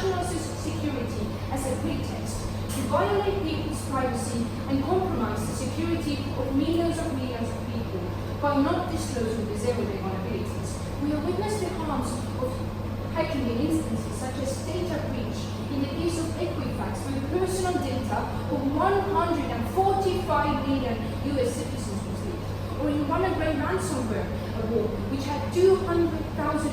national security as a pretext to violate people's privacy and compromise the security of millions of people by not disclosing the zero-day vulnerabilities. We have witnessed the harms of hacking in instances such as data breach in the case of Equifax, where personal data of 145 million US citizens was leaked, or in WannaCry ransomware war, which had 200,000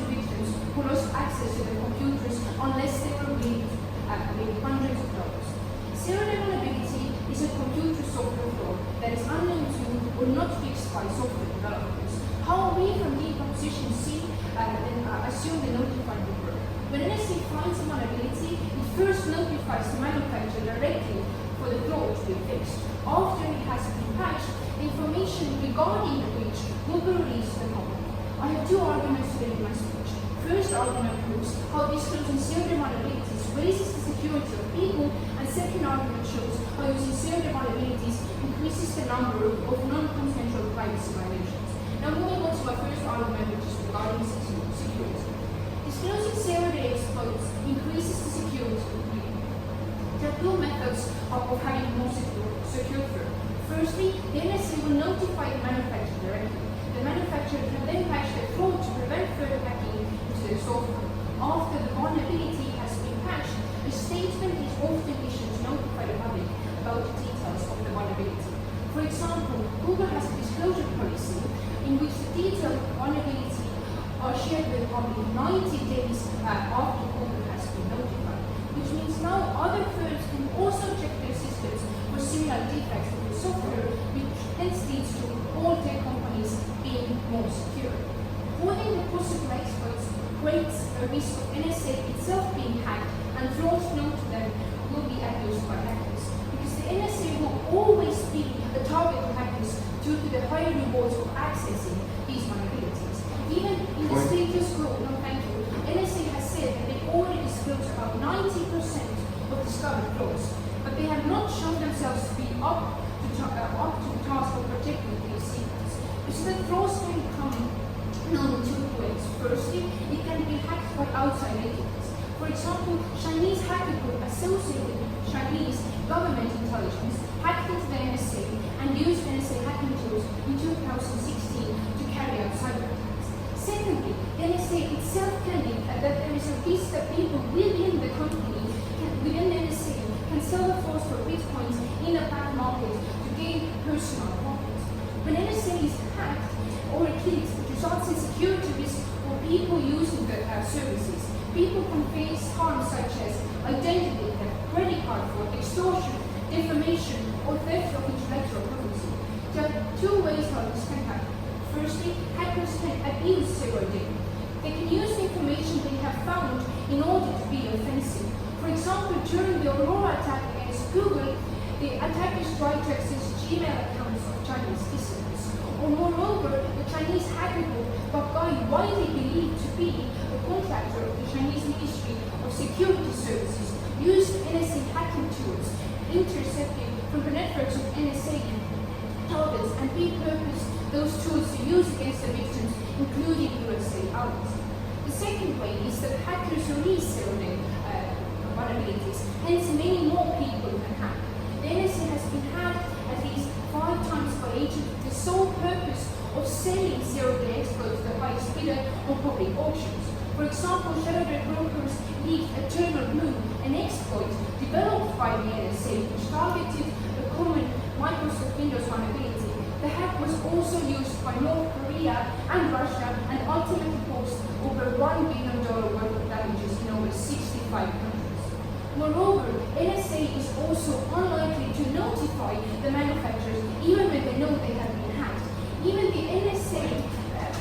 victims who lost access to their computers unless they were billed with hundreds of dollars. Zero-day vulnerability is a computer software flaw that is unknown to or not fixed by software developers. How we from the opposition see and assume the notified will work. When NSA finds a vulnerability, it first notifies the manufacturer directly for the flaw to be fixed. After it has been patched, information regarding the breach will be released to the public. I have two arguments today in my speech. First argument proves how disclosing zero-day vulnerabilities raises the security of people, and second argument shows how using zero-day vulnerabilities increases the number of non-consensual privacy violations. Now moving on to my first argument, which is regarding security. Disclosing zero-day exploits increases the security of people. There are two methods of having more secure firm. Firstly, the NSA will notify the manufacturer directly. The manufacturer can then patch the flaw to prevent further hacking into their software. After the vulnerability has been patched, a statement is often issued to notify the public about the details of the vulnerability. For example, Google has a disclosure policy in which the details of the vulnerability are shared with the public 90 days after Google has been notified, which means now other firms can also check their systems for similar defects in the software, which hence leads to all tech companies being more secure. Avoiding the possible exploits creates a risk of NSA itself being hacked, and flaws known to them will be abused by hackers. Because the NSA will always be a target of hackers due to the high rewards of accessing these vulnerabilities. Even in the status quo, NSA has said that they already disclosed about 90% of discovered flaws, but they have not shown themselves to be up to the task of protecting these secrets. So that flaws can come known in two ways. Firstly, it can be hacked by outside entities. For example, Chinese hacker group associated with Chinese government intelligence hacked into the NSA and used NSA hacking tools in 2016 to carry out cyber attacks. Secondly, the NSA itself can leak that there is a risk that people within the company, within the NSA, can sell the flaws for bitcoins in the black market to gain personal profit. When NSA is hacked or leaked, it results in security risk for people using the services. People can face harm such as identity theft, credit card fraud, extortion, defamation, or theft of intellectual property. There are two ways how this can happen. Firstly, hackers can abuse zero-day. They can use the information they have found in order to be offensive. For example, during the Aurora attack against Google, the attackers tried to access Gmail accounts of Chinese citizens. Or moreover, the Chinese hacker group Bakai, widely believed to be a contractor of the Chinese Ministry of Security Services, used NSA hacking tools, intercepting from the networks of NSA targets, and repurposed those tools to use against the victims, including USA outlets. The second way is that hackers release zero-day vulnerabilities, hence many more people can hack. The NSA has been hacked at least 5 times by agents with the sole purpose of selling zero-day exploits to the highest bidder on public auctions. For example, shadow brokers leaked Eternal Blue, an exploit developed by the NSA which targeted a common Microsoft Windows vulnerability. The hack was also used by North Korea and Russia and ultimately caused over $1 billion worth of damages in over 65 countries. Moreover, NSA is also unlikely to notify the manufacturers even when they know they have been hacked. Even the NSA,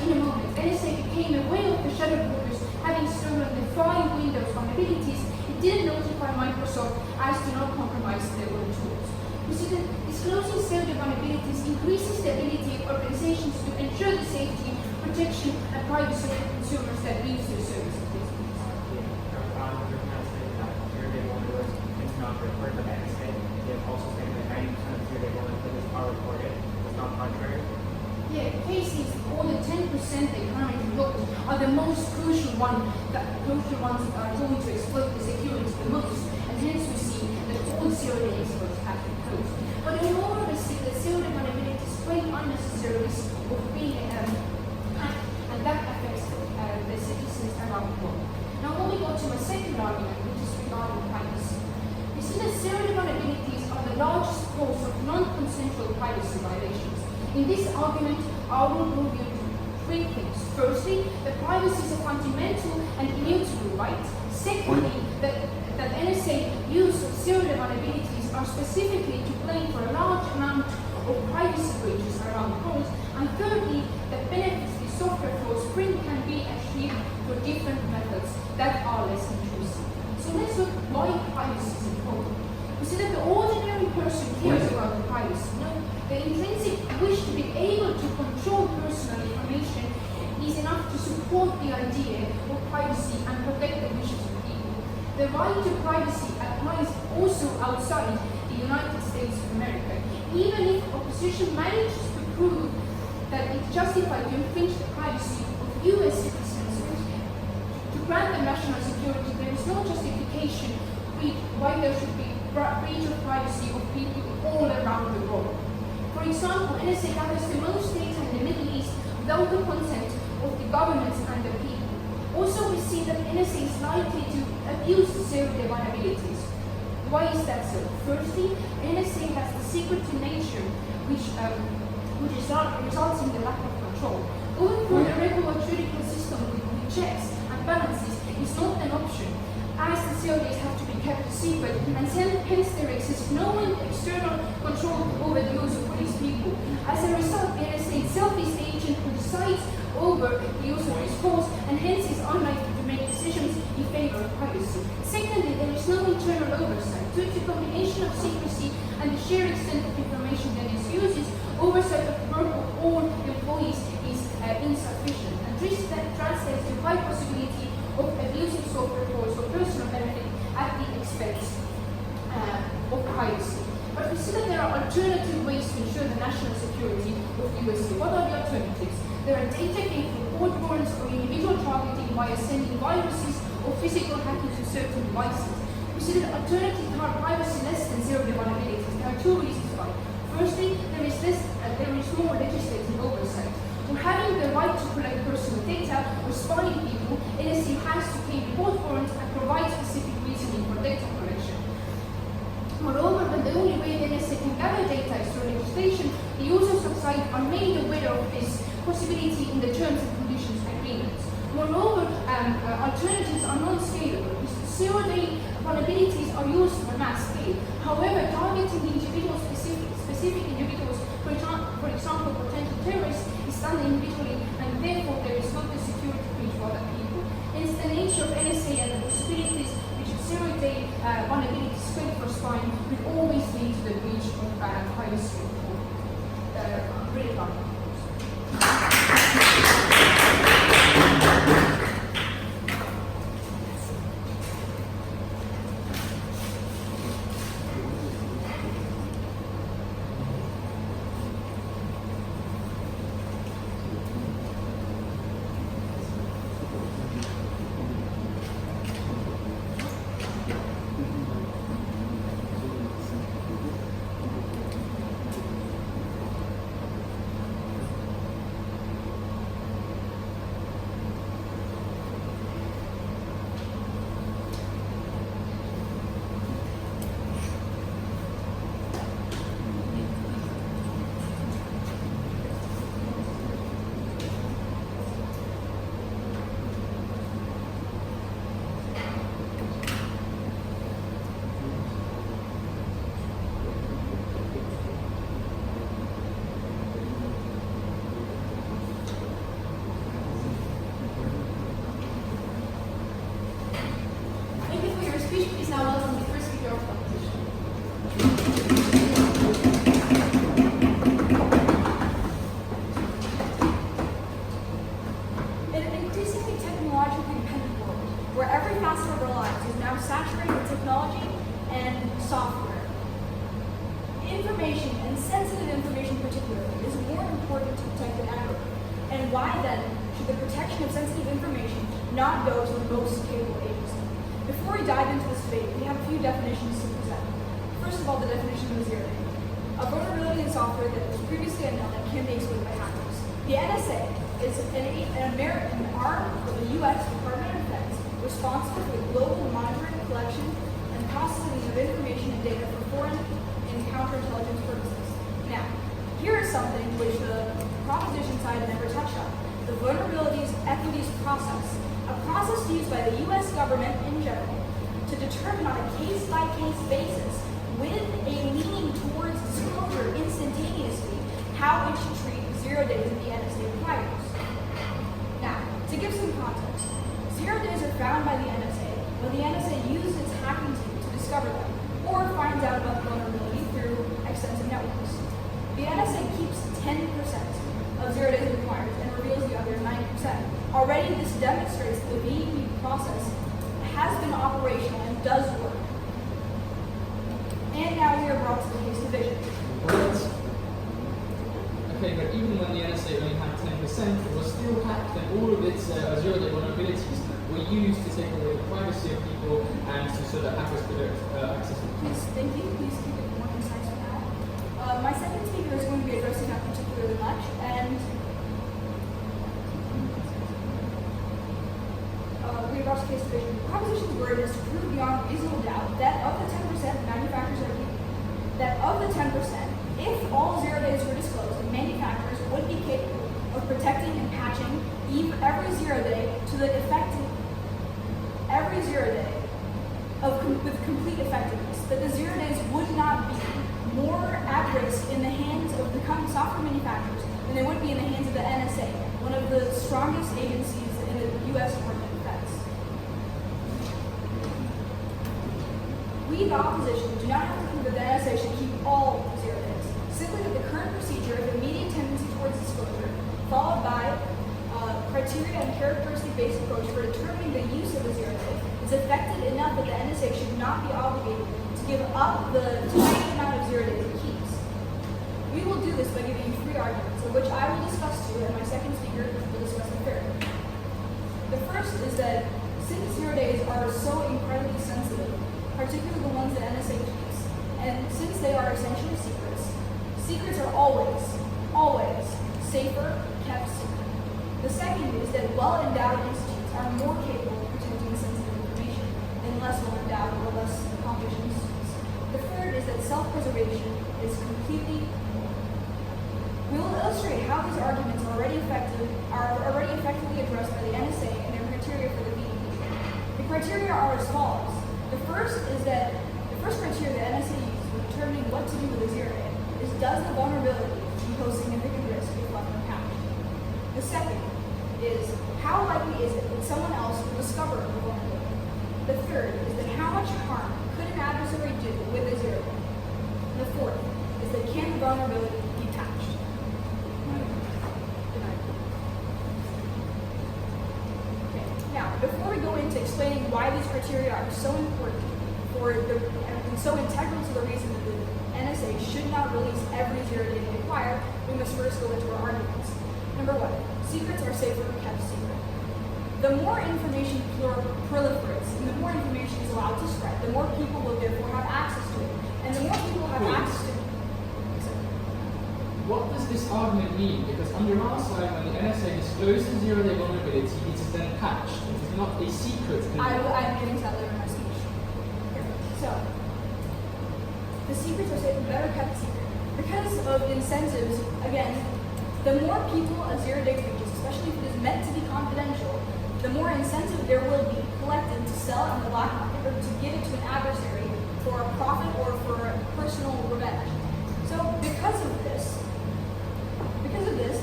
in a moment, NSA became aware of the shadow brokers having stolen the 5 Windows vulnerabilities. It didn't notify Microsoft as to not compromise their own tools. You see that disclosing zero-day vulnerabilities increases the ability of organizations to ensure the safety, protection, and privacy of the consumers that use their services. Yeah, cases, all the 10% they currently looked are the most crucial ones that are going to exploit the security the most, and hence we see that all zero-day exports have been closed. But moreover, we see that zero-day vulnerabilities create unnecessary risk of being hacked, and that affects the citizens around the world. Now moving on to my second argument, which is regarding privacy. We see that zero-day vulnerabilities are the largest cause of non-consensual privacy violations. In this argument, I will review three things. Firstly, that privacy is a fundamental and immutable right. Secondly, that NSA use of zero-day vulnerabilities are specifically to blame for a large amount of privacy breaches around the world. And thirdly, that benefits the software flaws bring can be achieved through different methods that are less intrusive. So let's look why privacy is important. We see that the ordinary person cares about the privacy. The intrinsic wish to be able to control personal information is enough to support the idea of privacy and protect the wishes of people. The right to privacy applies also outside the United States of America. Even if opposition manages to prove that it's justified to infringe the privacy of US citizens to grant them national security, there is no justification why there should be breach of privacy of people all around the world. For example, NSA gathers the most data in the Middle East without the consent of the governments and the people. Also, we see that NSA is likely to abuse zero-day vulnerabilities. Why is that so? Firstly, NSA has the secretive nature, which results in the lack of control. Going through a regular judicial system with checks and balances is not an option, as the zero-days have to be kept secret, and hence there exists no external control over the use of these people. As a result, the NSA itself is the agent who decides over the use of these tools, and hence is unlikely to make decisions in favor of privacy. Secondly, there is no internal oversight. Due to the combination of secrecy and the sheer extent of information that is uses, oversight of the work of all employees is insufficient, and this translates to high possibility of abusing software tools for personal benefit at the expense of privacy. But we see that there are alternative ways to ensure the national security of the USA. What are the alternatives? There are data gain from court warrants or individual targeting via sending viruses or physical hacking to certain devices. We see that alternatives are privacy less than zero-day vulnerabilities. There are two reasons why. Firstly, there is more legislative oversight. For having the right to collect personal data or spying people, NSA has to claim court warrants and provide specific reasoning for data collection. Moreover, when the only way the NSA can gather data is through legislation, the users of site are made aware of this possibility in the terms and conditions agreements. Moreover, alternatives are non-scalable. Zero-day vulnerabilities are used on a mass scale. However, targeting the individual specific individuals, for example, potential terrorists, is done individually, and therefore there is not a security breach for other people. Hence, the nature of NSA and the possibilities which zero-day vulnerabilities spread for spying will always lead to the breach of privacy of really vulnerable. Why then should the protection of sensitive information not go to the most capable agency? Before we dive into this debate, we have a few definitions to present. First of all, the definition of a zero day. A vulnerability in software that was previously unknown and can be exploited by hackers. The NSA is an arm of the U.S. Department of Defense responsible for the global monitoring, collection, and processing of information and data for foreign and counterintelligence purposes. Now, here is something which the proposition side never touched on. The vulnerabilities equities process, a process used by the U.S. government in general to determine on a case-by-case basis with a leaning towards disclosure instantaneously how it should treat 0 days that the NSA requires. Now, to give some context, 0 days are found by the NSA when the NSA uses its hacking team to discover them or finds out about the vulnerability through extensive networks. The NSA keeps 10% of 0 days required and reveals the other 90%. Already, this demonstrates that the VEP process has been operational and does work. And now we are brought to the case division. Right. Okay, but even when the NSA only had 10%, it was still hacked, and all of its 0 day vulnerabilities were used to take away the privacy of people and so that hackers could access them. Please, thank you. Please keep it more concise for now. My second speaker is going to be addressing that particularly much, and we are brought to case division. The proposition's word is to prove beyond reasonable doubt that of the 10% manufacturers are keeping, that of the 10%, if all 0 days were disclosed, manufacturers would be capable of protecting and patching every 0 day to the effective, every 0 day with complete effectiveness, that the 0 days would not be more at risk in the hands of the software manufacturers than they would be in the hands of the NSA, one of the strongest agencies in the U.S. Department of Defense. We, the opposition, do not have to prove that the NSA should keep all 0 days. Simply that the current procedure of immediate tendency towards disclosure, followed by criteria and characteristic-based approach for determining the use of a 0 day, is effective enough that the NSA should not be obligated to give up the tiny amount of 0 days it keeps. We will do this by giving you 3 arguments, of which I will discuss 2, and my second speaker will discuss the third. The first is that since 0 days are so incredibly sensitive, particularly the ones that NSA keeps, and since they are essentially secrets, secrets are always safer kept secret. The second is that well-endowed institutes are more capable of protecting sensitive information than less well-endowed or less accomplished institutes. The third is that self-preservation is completely. We will illustrate how these arguments are already effectively addressed by the NSA and their criteria for the VEP. The criteria are as follows. The first criteria the NSA uses for determining what to do with a 0 day is does the vulnerability pose significant risk if left unpatched. The second is how likely is it that someone else will discover the vulnerability. The third is that how much harm could an adversary do with a 0 day. And the fourth is that can the vulnerability be patched. Okay. Now, before we go into explaining why these criteria are so important and so integral to the reason that the NSA should not release every 0 day they acquire, we must first go into our arguments. Number 1, secrets are safer kept secret. The more information proliferates and the more information is allowed to spread, the more people will therefore have access to it. And the more people have access to it. What does this argument mean? Because under our side, when the NSA discloses 0 day vulnerability, it is then patched. It is not a secret anymore. I'm getting to that later in my speech. So, the secrets are safe, better kept secret. Because of incentives, again, the more people a 0 day reaches, especially if it is meant to be confidential, the more incentive there will be collected to sell on the black market or to give it to an adversary for a profit or for personal revenge. So because of this,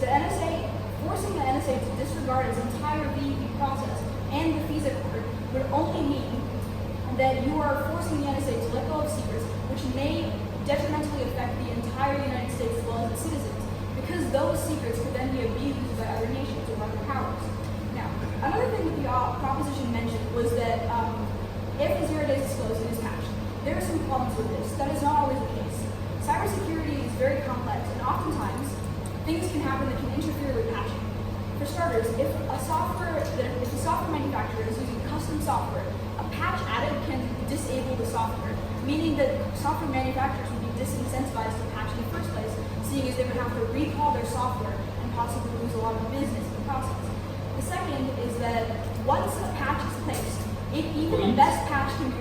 the NSA, forcing the NSA to disregard its entire VEP process and the FISA court would only mean that you are forcing the NSA to let go of secrets which may detrimentally affect the entire United States as well as its citizens, because those secrets could then be abused by other nations or other powers. Now, another thing that the proposition mentioned was that if a 0 day is disclosed, it is patched. There are some problems with this. That is not always the case. Cybersecurity is very complex, and oftentimes things can happen that can interfere with patching. For starters, if a software manufacturer is using custom software, a patch added can disable the software, meaning that software manufacturers would be disincentivized to patch in the first place, seeing as they would have to recall their software and possibly lose a lot of business in the process. The second is that once a patch is placed, even the best patch can be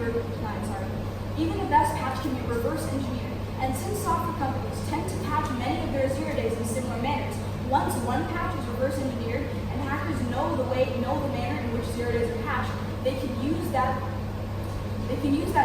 reverse engineered. And since software companies tend to patch many of their 0 days in similar manners, once one patch is reverse engineered and hackers know the manner in which 0 days are patched, they can use that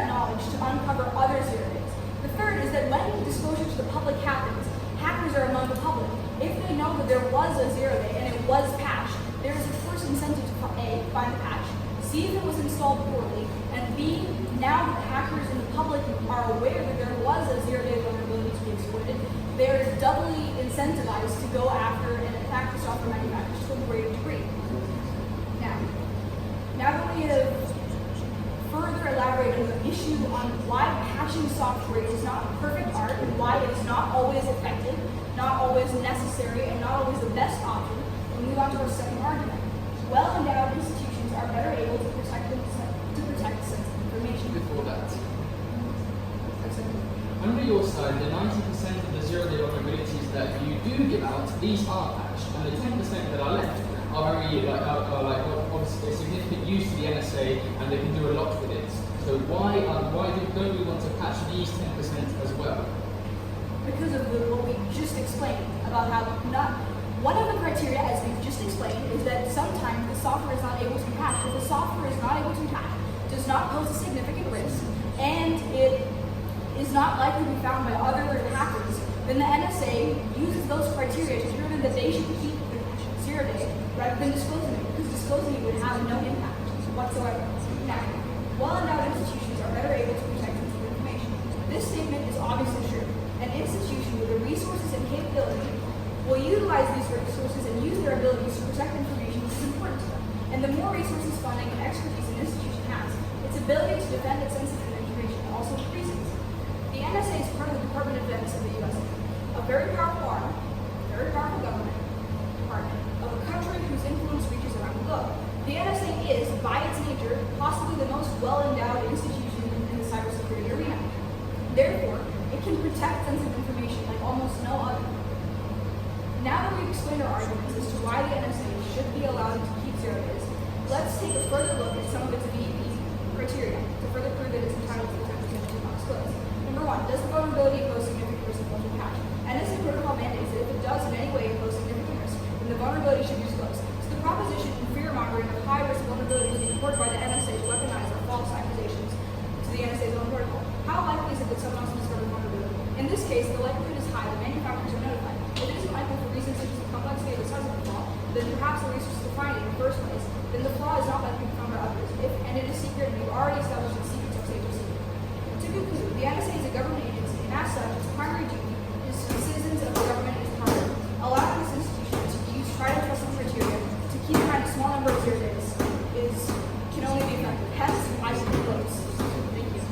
knowledge to uncover other 0 days. The third is that when disclosure to the public happens, hackers are among the public. If they know that there was a 0 day and it was patched, there is a first incentive to A, find the patch, see if it was installed poorly, and B, now that hackers in the public are aware that there was a 0 day vulnerability to be exploited, they are doubly incentivized to go after and attack the software manufacturers to a greater degree. Now that we have further elaborated on the issue on why patching software is not perfect art and why it is not always effective, not always necessary, and not always the best option, we'll move on to our second argument. Well-endowed institutions are better able to protect sensitive information. Before that, under your side, the 90% of the 0 day vulnerabilities that you do give out, these are patched, and the 10% that are left are obviously a significant use to the NSA, and they can do a lot with it. So why don't we want to patch these 10% as well? Because of what we just explained about how one of the criteria, as we've just explained, is that sometimes the software is not able to be patched. If the software is not able to be patched, it does not pose a significant risk, and it is not likely to be found by other hackers, then the NSA uses those criteria to determine that they should keep the 0 day rather than disclosing it, because disclosing it would have no impact whatsoever. Now, well-endowed institutions are better able to protect sensitive information. This statement is obviously true. An institution with the resources and capability will utilize these resources and use their abilities to protect information which is important to them. And the more resources, funding, and expertise an institution has, its ability to defend its sensitive information also increases. The NSA is part of the Department of Defense of the USA, a very powerful arm, very powerful government department of a country whose influence reaches around the globe. The NSA is, by its nature, possibly the most well-endowed institution in the cybersecurity arena. Therefore, it can protect sensitive information like almost no other. Now that we've explained our arguments as to why the NSA should be allowed to keep 0 days, let's take a further look at some of its VEP criteria to further prove that it's entitled to the 10% to not disclose. Number 1, does the vulnerability pose significant risk of being patched? NSA protocol mandates that if it does in any way pose significant risk, then the vulnerability should be disclosed. So the proposition and fear-mongering of high-risk vulnerabilities being reported by the NSA to weaponize or false accusations to the NSA's own protocol. How likely is it that someone else will discover vulnerability? In this case, the likelihood is high that manufacturers are notified. If it isn't likely for reasons such as the complexity of the size of the flaw, then perhaps the resources to find it in the first place, then the flaw is not likely to be found by others. And it is secret, and you've already established that secrets are safe to secret. To conclude, the NSA is a government agency, and as such, its primary duty is to the citizens of the government and its partners. Allowing this institution to use tried and trusted criteria to keep behind a small number of 0 days can only be effective. Hence, I should close. Thank you.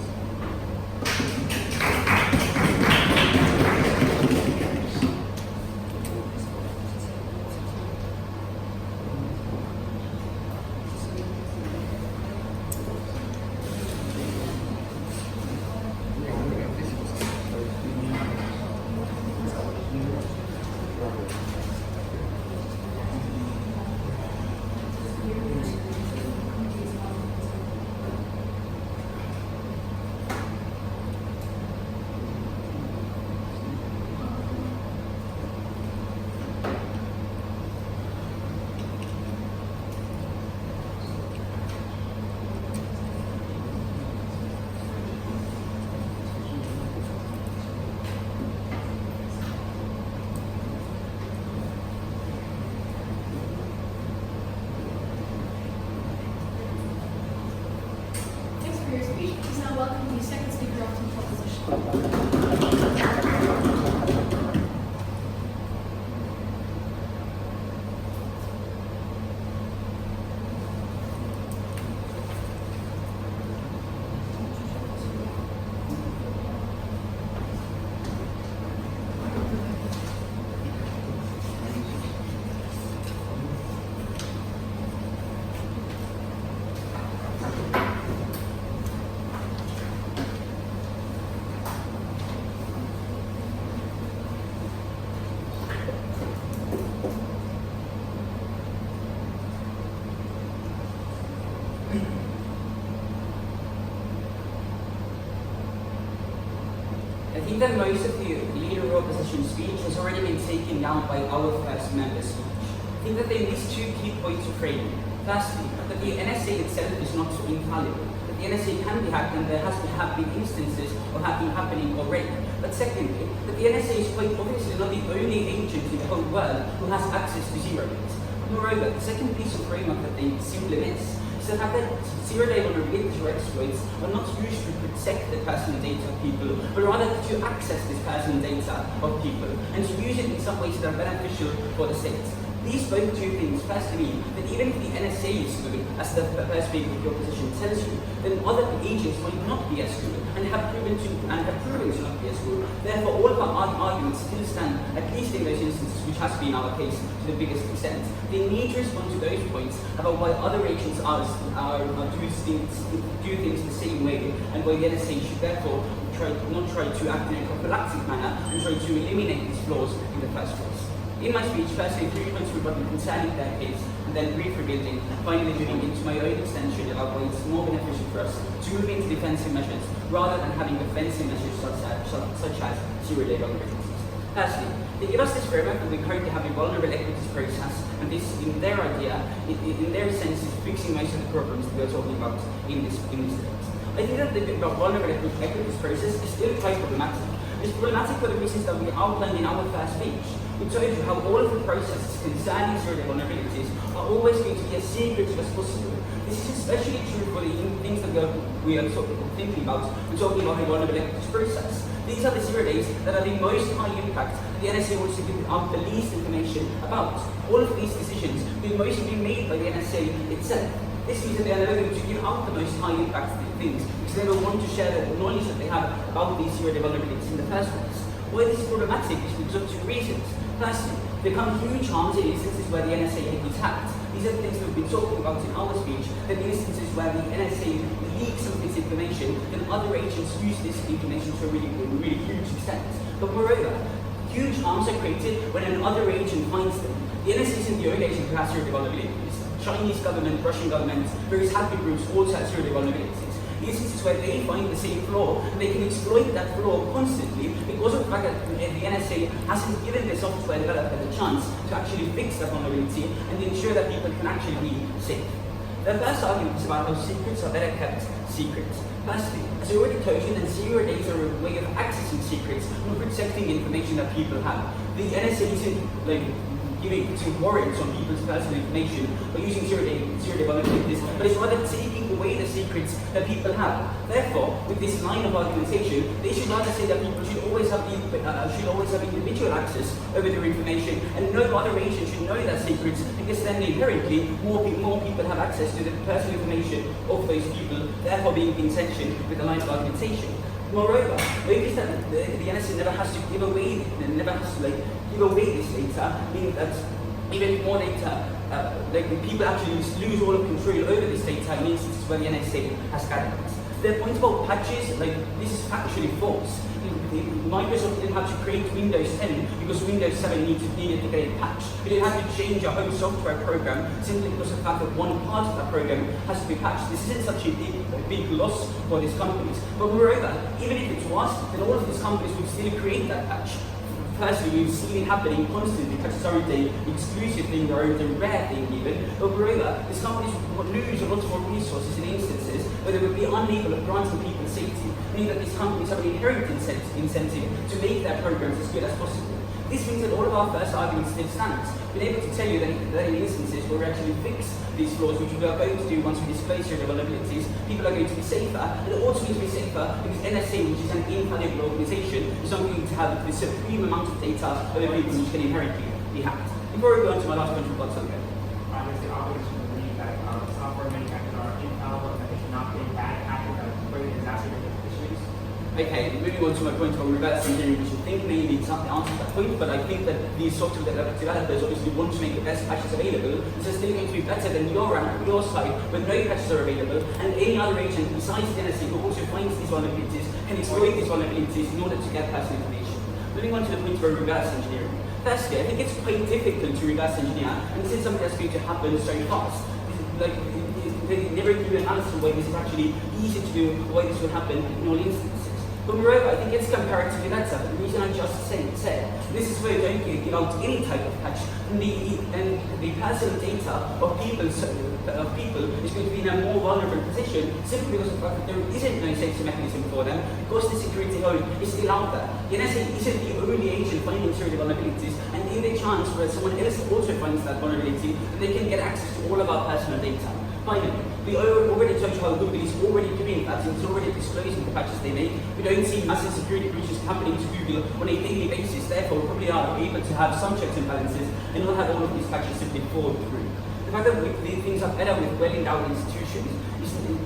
I think that most of the leader of opposition speech has already been taken down by our first member's speech. I think that they miss two key points of framing. Firstly, that the NSA itself is not infallible. That the NSA can be hacked and there have been instances of hacking happening already. But secondly, that the NSA is quite obviously not the only agent in the whole world who has access to zero-days. Moreover, the second piece of framework that they simply miss is the fact that zero-day vulnerabilities or exploits are not used to protect the personal data of people, but rather to access this personal data of people and to use it in some ways that are beneficial for the state. These both two things firstly mean that even if the NSA is good, as the first speaker of the opposition tells you, then other agents might not be as good and have proven to not be as good. Therefore, all of our arguments still stand, at least in those instances, which has been our case to the biggest extent. They need to respond to those points about why other agents do things the same way, and why the NSA should therefore not try to act in a prophylactic manner and try to eliminate these flaws in the first place. In my speech, firstly, 3 points rebuttal concerning their case, and then brief rebuilding, finally moving into my own extension about why it's more beneficial for us to move into defensive measures rather than having offensive measures such as zero-day vulnerabilities. Firstly, they give us this framework that we currently have a vulnerable equities process, and this, in their idea, in their sense, is fixing most of the problems that we are talking about in this debate. I think that the bit about vulnerable equities process is still quite problematic. It's problematic for the reasons that we outlined in our first speech. We told you how all of the processes concerning zero-day vulnerabilities are always going to be as secretive as possible. This is especially true for the things that we are thinking about. We're talking about a vulnerable equities process. These are the zero days that are the most high impact. The NSA wants to give out the least information about. All of these decisions will mostly be made by the NSA itself. This means that they are never going to give out the most high impact things because they don't want to share the knowledge that they have about these zero-day vulnerabilities in the first place. Why this is problematic is because of two reasons. Firstly, there come huge harms in instances where the NSA is hacked. These are the things that we've been talking about in our speech, that in instances where the NSA leaks some of this information, then other agents use this information to a really huge extent. But moreover, huge harms are created when another agent finds them. The NSA isn't the only agent who has zero-day vulnerabilities. Chinese government, Russian government, various hacker groups also have zero-day vulnerabilities. Instances where they find the same flaw, they can exploit that flaw constantly because of the fact that the NSA hasn't given the software developer the chance to actually fix that vulnerability and ensure that people can actually be safe. The first argument is about how secrets are better kept secret. Firstly, as I already told you, that zero days are a way of accessing secrets and protecting information that people have. The NSA isn't giving warrants on people's personal information by using zero-day vulnerabilities, but it's rather taking away the secrets that people have. Therefore, with this line of argumentation, they should rather say that people should always have individual access over their information, and no other agent should know that secrets, because then inherently more people have access to the personal information of those people, therefore being in tension with the line of argumentation. Moreover, notice that the NSA never has to give away this data, meaning that even more data, people actually lose all of control over this data in instances where the NSA has gathered it. The point about patches, this is factually false. Microsoft didn't have to create Windows 10 because Windows 7 needed to get a patch. It didn't have to change a whole software program simply because of the fact that one part of that program has to be patched. This isn't such a big loss for these companies. But moreover, even if it was, then all of these companies would still create that patch. Personally, we've seen it happening constantly. Patches aren't an exclusive thing, they're a rare thing even. But moreover, these companies would lose a lot more resources in instances where they would be unable of granting people safety, meaning that these companies have an inherent incentive to make their programs as good as possible. This means that all of our first arguments still stands. We're able to tell you that in instances where we actually fix these flaws, which we are going to do once we disclose your vulnerabilities, people are going to be safer, and it also means to be safer because NSA, which is an infallible organization, is not going to have the supreme amount of data over people which can inherently be hacked. Before we go on to my last point, what's on there? There's the obligation to believe that software manufacturers are infallible and that they should not be bad actors that greatly exacerbate issues. Okay, moving on to my point about reverse engineering, which I think maybe it's not the answer to that point, but I think that these software developers obviously want to make the best patches available, so it's still going to be better than your side when no patches are available, and any other agent besides the NSA who also finds these vulnerabilities can exploit these vulnerabilities in order to get personal information. Moving on to the point about reverse engineering. Firstly, I think it's quite difficult to reverse engineer, and this is something that's going to happen so fast. They never give an answer why this is actually easy to do, why this will happen in all instances. But moreover, I think it's comparatively better. The reason I just said, this is where you don't give out any type of patch, and the personal data of people is going to be in a more vulnerable position simply because of the fact that there isn't no safety mechanism for them, because the security hole is still out there. The NSA isn't the only agent finding certain vulnerabilities, and in the chance where someone else also finds that vulnerability, that they can get access to all of our personal data. Finally, we already touched how Google is already doing that, and it's already disclosing the patches they make. We don't see massive security breaches happening to Google on a daily basis, therefore we probably are able to have some checks and balances and not have all of these patches simply fall through. The fact that things are better with well-endowed institutions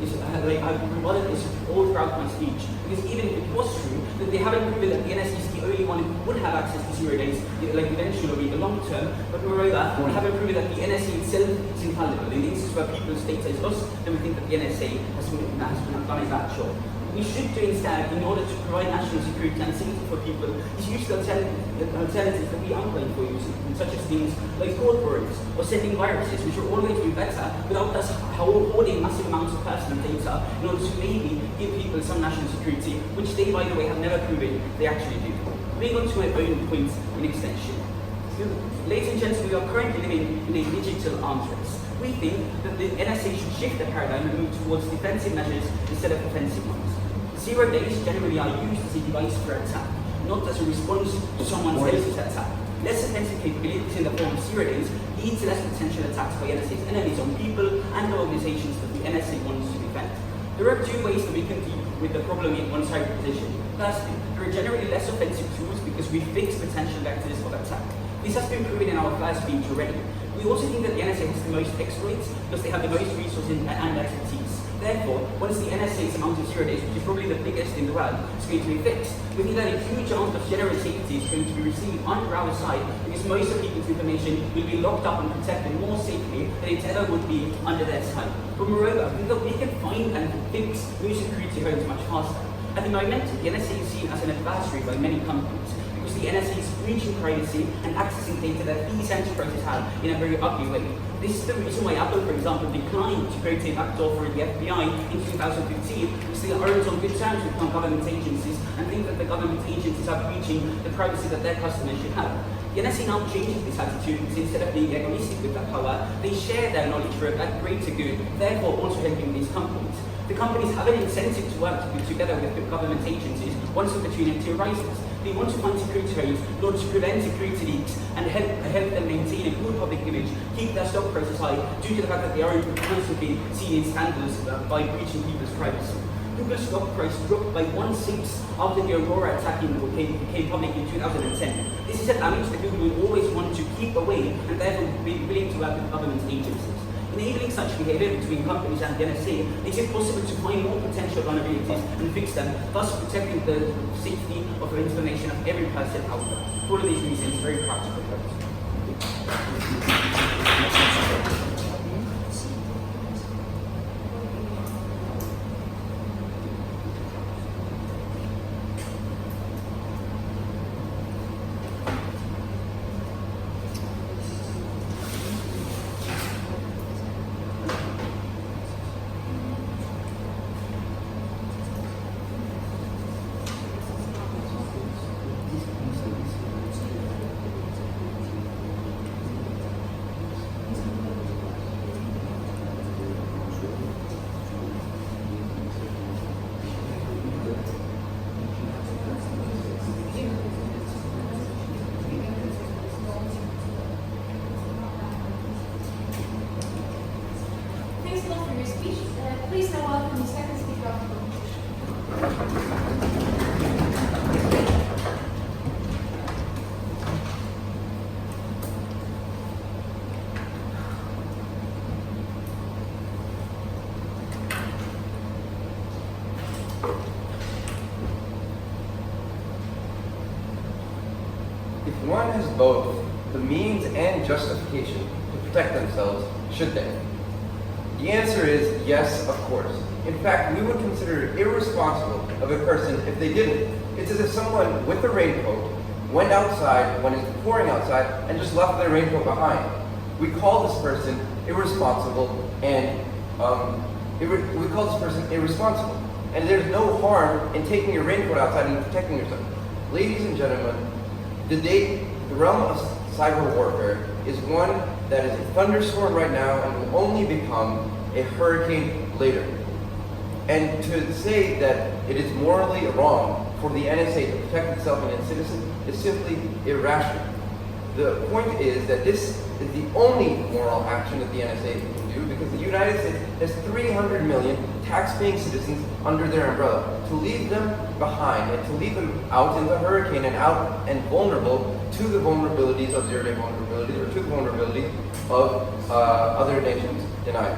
is like I've rebutted this all throughout my speech, because even if it was true that they haven't proven that the NSA is the only one who would have access to 0 days, like eventually the long term, but moreover, they haven't proven that the NSA itself is infallible. In instances where people's data is lost, then we think that the NSA has done a bad job. We should do instead, in order to provide national security and safety for people, is use the alternatives that we outline for you, such as things like code words or sending viruses, which are all going to be better without us holding massive amounts of personal data in order to maybe give people some national security, which they, by the way, have never proven they actually do. Moving on to my own point in extension. Ladies and gentlemen, we are currently living in a digital arms race. We think that the NSA should shift the paradigm and move towards defensive measures instead of offensive ones. 0 days generally are used as a device for attack, not as a response to someone else's attack. Less offensive capabilities in the form of 0 days lead to less potential attacks by NSA's enemies on people and organizations that the NSA wants to defend. There are 2 ways that we can deal with the problem in one-sided position. Firstly, there are generally less offensive tools because we fix potential vectors of attack. This has been proven in our first speech already. We also think that the NSA has the most exploits because they have the most resources and expertise. Therefore, once the NSA's amount of 0 days, which is probably the biggest in the world, is going to be fixed, we think that a huge amount of general safety is going to be received under our side, because most of people's information will be locked up and protected more safely than it ever would be under their side. But moreover, we think that we can find and fix new security holes much faster. At the moment, the NSA is seen as an adversary by many companies, because the NSA is breaching privacy and accessing data that these enterprises have in a very ugly way. This is the reason why Apple, for example, declined to create a backdoor for the FBI in 2015, because they aren't on good terms with government agencies and think that the government agencies are breaching the privacy that their customers should have. The NSA now changes this attitude, because instead of being egoistic with that power, they share their knowledge for a greater good, therefore also helping these companies. The companies have an incentive to work together with the government agencies once opportunity arises. They want to find security holes in order to prevent security leaks and help them maintain a good public image, keep their stock prices high due to the fact that they are constantly seen in scandals by breaching people's privacy. Google's stock price dropped by 1/6 after the Aurora attack became public in 2010. This is a damage that Google will always want to keep away and therefore be willing to work with government agencies. Enabling such behavior between companies and the NSA makes it possible to find more potential vulnerabilities and fix them, thus protecting the safety of the information of every person out there. For all of these reasons, very practical purpose. Please now welcome the second speaker of the competition. If one has both the means and justification to protect themselves, should they? The answer is yes, of course. In fact, we would consider it irresponsible of a person if they didn't. It's as if someone with a raincoat went outside when it's pouring outside and just left their raincoat behind. We call this person irresponsible and and there's no harm in taking your raincoat outside and protecting yourself. Ladies and gentlemen, the realm of cyber warfare is one that is a thunderstorm right now and will only become a hurricane later. And to say that it is morally wrong for the NSA to protect itself and its citizens is simply irrational. The point is that this is the only moral action that the NSA can do because the United States has 300 million tax-paying citizens under their umbrella. To leave them behind and to leave them out in the hurricane and out and vulnerable to the vulnerabilities of zero-day vulnerabilities or to the vulnerabilities of other nations denied.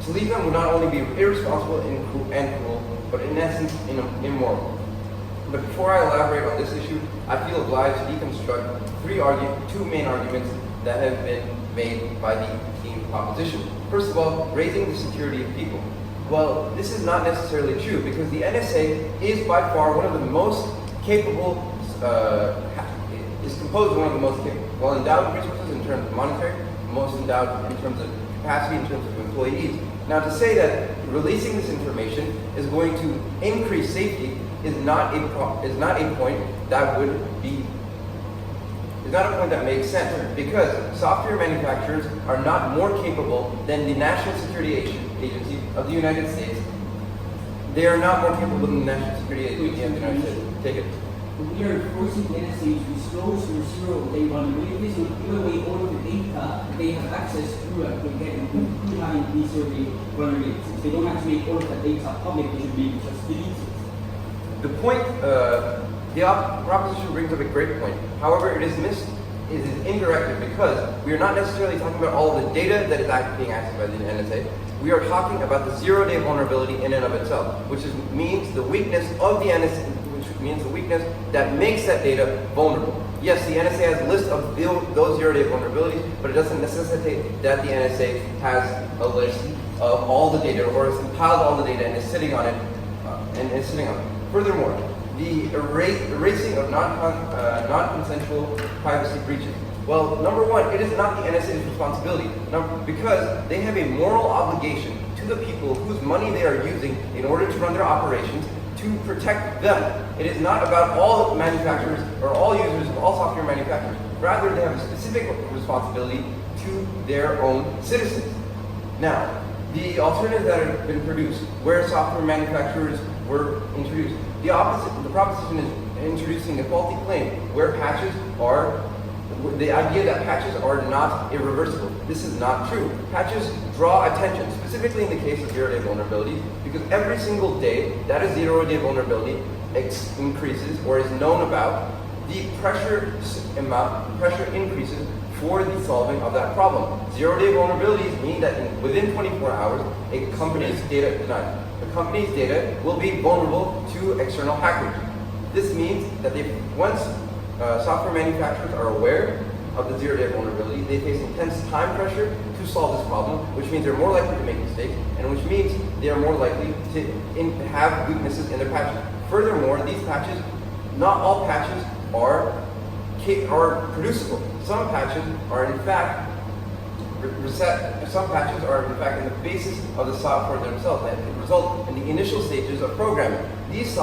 To leave them would not only be irresponsible and cruel, but in essence immoral. But before I elaborate on this issue, I feel obliged to deconstruct two main arguments that have been made by the team opposition. First of all, raising the security of people. Well, this is not necessarily true because the NSA is by far one of the most capable, is composed of one of the most well-endowed resources in terms of monetary, most endowed in terms of capacity, in terms of employees. Now, to say that releasing this information is going to increase safety is not a point that makes sense, because software manufacturers are not more capable than the National Security Agency of the United States. They are not more capable than the National Security Agency of the United States. Take it. We are forcing the NSA to disclose their zero-day vulnerabilities and give away all of the data they have access to behind these zero-day vulnerabilities. They don't have to make all of that data public, they should be just deleted. The point, the proposition brings up a great point. However, it is indirected because we are not necessarily talking about all of the data that is being accessed by the NSA. We are talking about the zero-day vulnerability in and of itself, which means the weakness of the NSA, which means the weakness that makes that data vulnerable. Yes, the NSA has a list of those zero-day vulnerabilities, but it doesn't necessitate that the NSA has a list of all the data or has compiled all the data and is sitting on it. Furthermore, the erasing of non-consensual privacy breaches. Well, number one, it is not the NSA's responsibility, because they have a moral obligation to the people whose money they are using in order to run their operations to protect them. It is not about all manufacturers or all users of all software manufacturers. Rather, they have a specific responsibility to their own citizens. Now, the alternatives that have been produced, where software manufacturers were introduced, the proposition is introducing a faulty claim where the idea that patches are not irreversible. This is not true. Patches draw attention, specifically in the case of zero-day vulnerabilities, because every single day that a zero-day vulnerability increases or is known about, the pressure increases for the solving of that problem. Zero-day vulnerabilities mean that within 24 hours, a company's data is denied. The company's data will be vulnerable to external hackers. This means that once software manufacturers are aware of the zero-day vulnerability, they face intense time pressure to solve this problem, which means they're more likely to make mistakes, and which means they are more likely to have weaknesses in their patches. Furthermore, these patches, not all patches are producible. Some patches are in fact in the basis of the software themselves and result in the initial stages of programming. These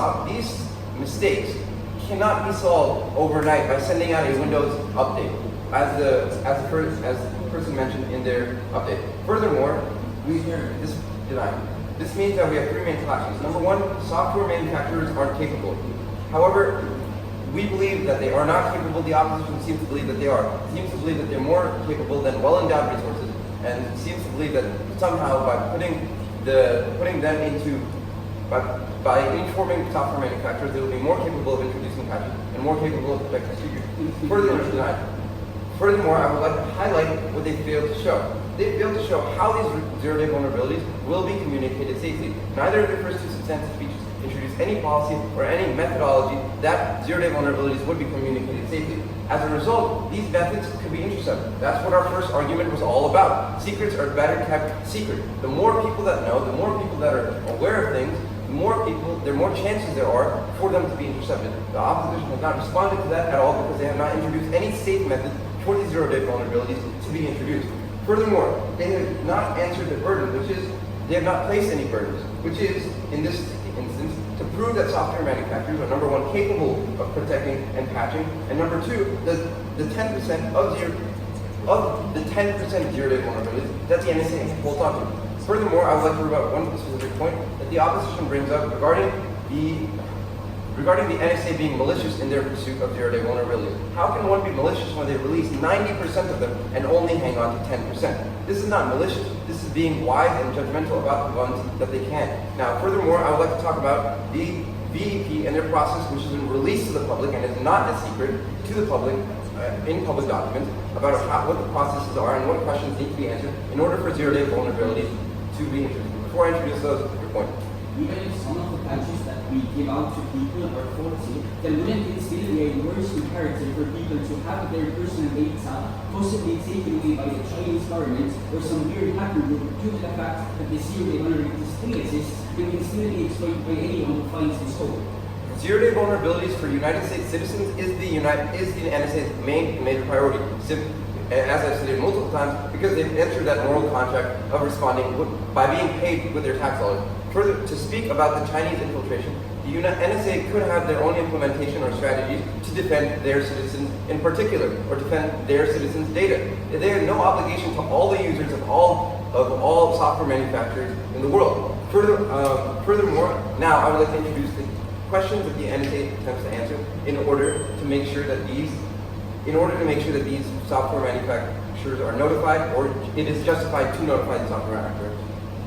mistakes cannot be solved overnight by sending out a Windows update, as the person mentioned in their update. Furthermore, this means that we have three main clashes. Number one, software manufacturers aren't capable. However, we believe that they are not capable. The opposition seems to believe that they are. It seems to believe that they're more capable than well-endowed resources, and seems to believe that somehow by informing software manufacturers, they will be more capable of introducing patches and more capable of protecting security. Furthermore, I would like to highlight what they failed to show. They failed to show how these zero-day vulnerabilities will be communicated safely. Neither of the first two substantive features introduce any policy or any methodology that zero-day vulnerabilities would be communicated safely. As a result, these methods could be intercepted. That's what our first argument was all about. Secrets are better kept secret. The more people that know, the more people that are aware of things, the more chances there are for them to be intercepted. The opposition has not responded to that at all because they have not introduced any safe methods for these zero-day vulnerabilities to be introduced. Furthermore, they have not answered the burden, which is they have not placed any burdens, which is, in this instance, to prove that software manufacturers are number one, capable of protecting and patching, and number two, the 10% of the 10% zero-day vulnerabilities that the NSA holds on to. Furthermore, I would like to rebut one specific point that the opposition brings up regarding the NSA being malicious in their pursuit of zero-day vulnerabilities. How can one be malicious when they release 90% of them and only hang on to 10%? This is not malicious. This is being wise and judgmental about the ones that they can. Now, furthermore, I would like to talk about the VEP and their process, which has been released to the public and is not a secret to the public in public documents about what the processes are and what questions need to be answered in order for zero-day vulnerabilities to be introduced. Before I introduce those, your point. Even if some of the patches that we give out to people are faulty, then wouldn't it still be a worse character for people to have their personal data possibly taken away by the Chinese government or some weird hacker group due to the fact that the zero-day vulnerability still exists and can still be exploited by anyone who finds this hole? Zero-day vulnerabilities for United States citizens is the NSA's main major priority. As I've stated multiple times, because they've entered that moral contract of responding by being paid with their tax dollars. Further, to speak about the Chinese infiltration, the NSA could have their own implementation or strategies to defend their citizens in particular, or defend their citizens' data. They have no obligation to all the users of all software manufacturers in the world. Furthermore, now I would like to introduce the questions that the NSA attempts to answer in order to make sure that these software manufacturers are notified, or it is justified to notify the software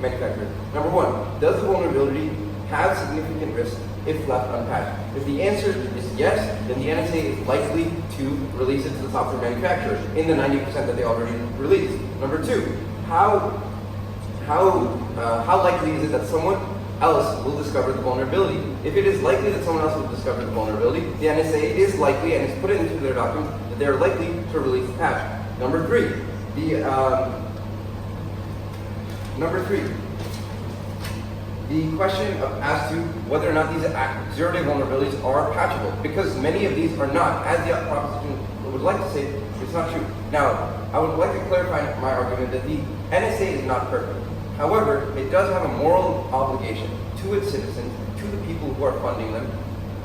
manufacturers. Number one, does the vulnerability have significant risk if left unpatched? If the answer is yes, then the NSA is likely to release it to the software manufacturers in the 90% that they already released. Number two, how likely is it that someone else will discover the vulnerability? If it is likely that someone else will discover the vulnerability, the NSA is likely, and it's put it into their documents, that they are likely to release the patch. Number three, the question as to whether or not these zero-day vulnerabilities are patchable, because many of these are not. As the proposition would like to say, it's not true. Now, I would like to clarify my argument that the NSA is not perfect. However, it does have a moral obligation to its citizens, to the people who are funding them,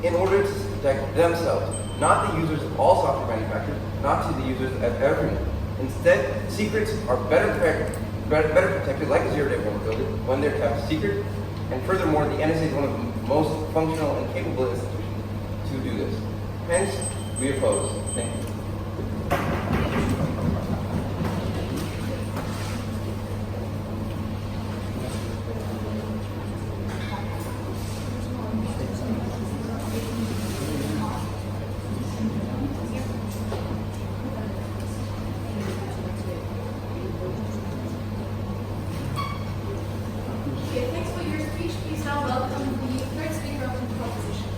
in order to protect themselves, not the users of all software manufacturers, not to the users of everyone. Instead, secrets are better protected, like a zero-day vulnerability, when they're kept secret. And furthermore, the NSA is one of the most functional and capable institutions to do this. Hence, we oppose. Thank you. Thanks for your speech. Please now welcome the third speaker of the proposition.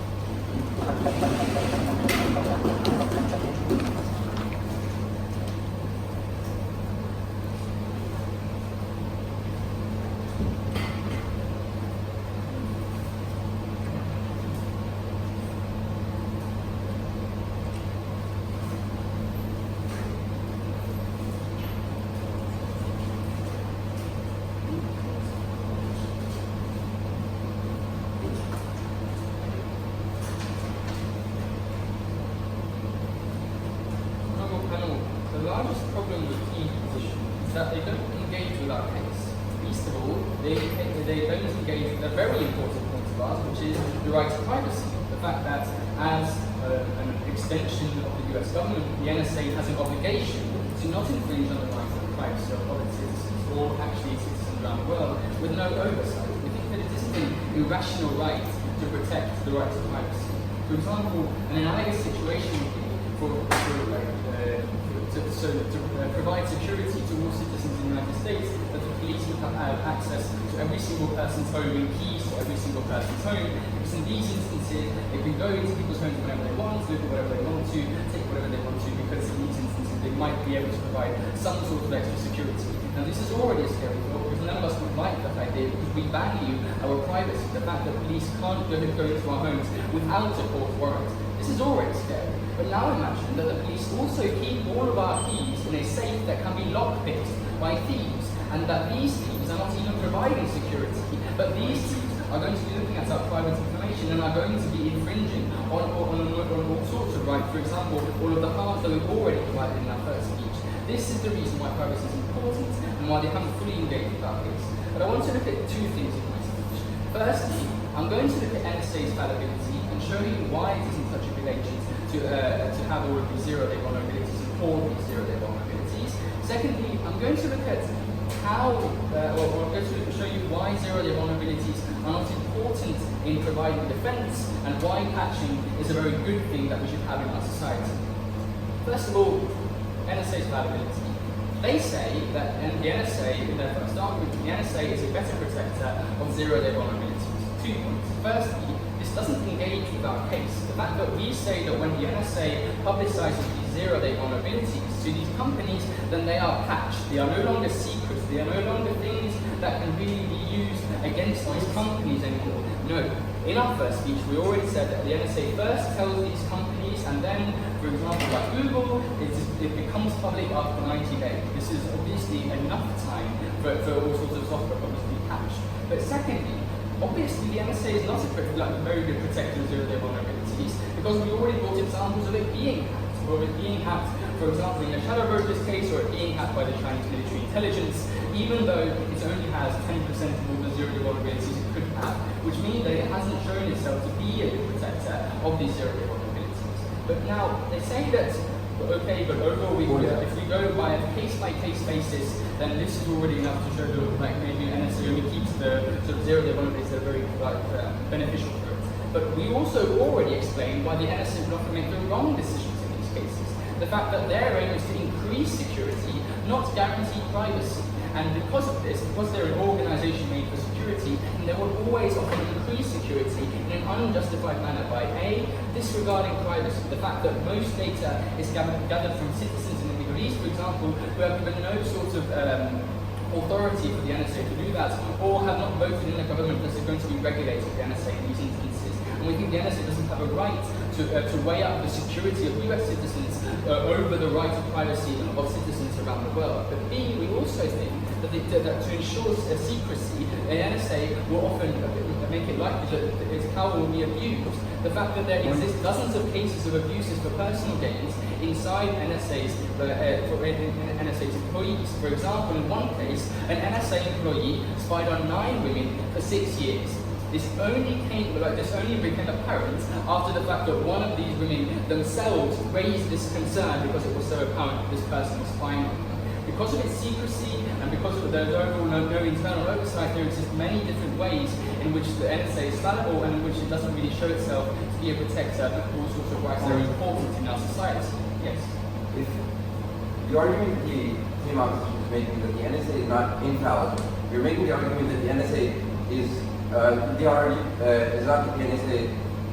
The largest problem with key position is that they don't engage with our case. Least of all, they don't engage with a very important point of ours, which is the right to privacy. The fact that as an extension of the US government, the NSA has an obligation to not infringe on the rights of privacy of other citizens, or actually citizens around the world, with no oversight. We think that it is an irrational right to protect the right to privacy. For example, an analogous situation would be to provide security to all citizens in the United States, that the police would have access to every single person's home and keys to every single person's home, because in these instances, they can go into people's homes whenever they want, look at whatever they want to, take whatever they want to, because in these instances, they might be able to provide some sort of extra security. Now, this is already a scary thought, because none of us would like that idea, because we value our privacy, the fact that police can't go into our homes without a court warrant. This is already scary. But now imagine that the police also keep all of our keys in a safe that can be lockpicked by thieves. and that these teams are not even providing security, but these teams are going to be looking at our private information and are going to be infringing on all sorts of rights. For example, all of the harms that we've already provided in our first speech. This is the reason why privacy is important and why they haven't fully engaged with our case. But I want to look at two things in my speech. Firstly, I'm going to look at NSA's fallibility and show you why it isn't such a good agent to have all of these zero-day vulnerabilities and all these zero-day vulnerabilities. Secondly, I'm going to look at how, or I'm going to show you why zero-day vulnerabilities are not important in providing defense and why patching is a very good thing that we should have in our society. First of all, NSA's fallibility. They say that the NSA, in their first argument, the NSA is a better protector of zero-day vulnerabilities. 2 points. Firstly, this doesn't engage with our case. The fact that we say that when the NSA publicizes these zero-day vulnerabilities to these companies, then they are patched. They are no longer secrets. They are no longer things that can really be used against these companies anymore. No. In our first speech, we already said that the NSA first tells these companies, and then, for example, like Google, it becomes public after 90 days. This is obviously enough time for all sorts of software problems to be patched. But secondly, obviously the NSA is not a very good protector of zero-day vulnerabilities because we already brought examples of it being hacked, or it being hacked, for example, in the Shadow Brokers case, or it being hacked by the Chinese military intelligence, even though it only has 10% of all the zero-day vulnerabilities it could have, which means that it hasn't shown itself to be a good protector of these zero-day vulnerabilities. But now, they say that, okay, but overall, if we go by a case-by-case basis, then this is already enough to show that, like, maybe NSA only keeps the sort of zero-day vulnerabilities that are very beneficial for it. But we also already explained why the NSA would often make the wrong decisions in these cases. The fact that their aim is to increase security, not guarantee privacy. And because of this, because they're an organization made for security, and they will always often increase security in an unjustified manner by A, disregarding privacy. The fact that most data is gathered from citizens in the Middle East, for example, who have given no sort of authority for the NSA to do that, or have not voted in a government that is going to be regulating the NSA in these instances. And we think the NSA doesn't have a right to weigh up the security of US citizens over the right of privacy of citizens around the world. But B, we also think that to ensure secrecy, the NSA will often make it likely that its power will be abused. The fact that there exist dozens of cases of abuses for personal gains inside NSA's employees. For example, in one case, an NSA employee spied on 9 women for 6 years. This only became apparent after the fact that one of these women themselves raised this concern because it was so apparent that this person was spying on them. Because of its secrecy and because of the overall no internal oversight, there exist many different ways in which the NSA is fallible and in which it doesn't really show itself to be a protector of all sorts of rights that are important in our society. Yes? If the argument the team opposition is making that the NSA is not infallible, you're making the argument that the NSA is not that the NSA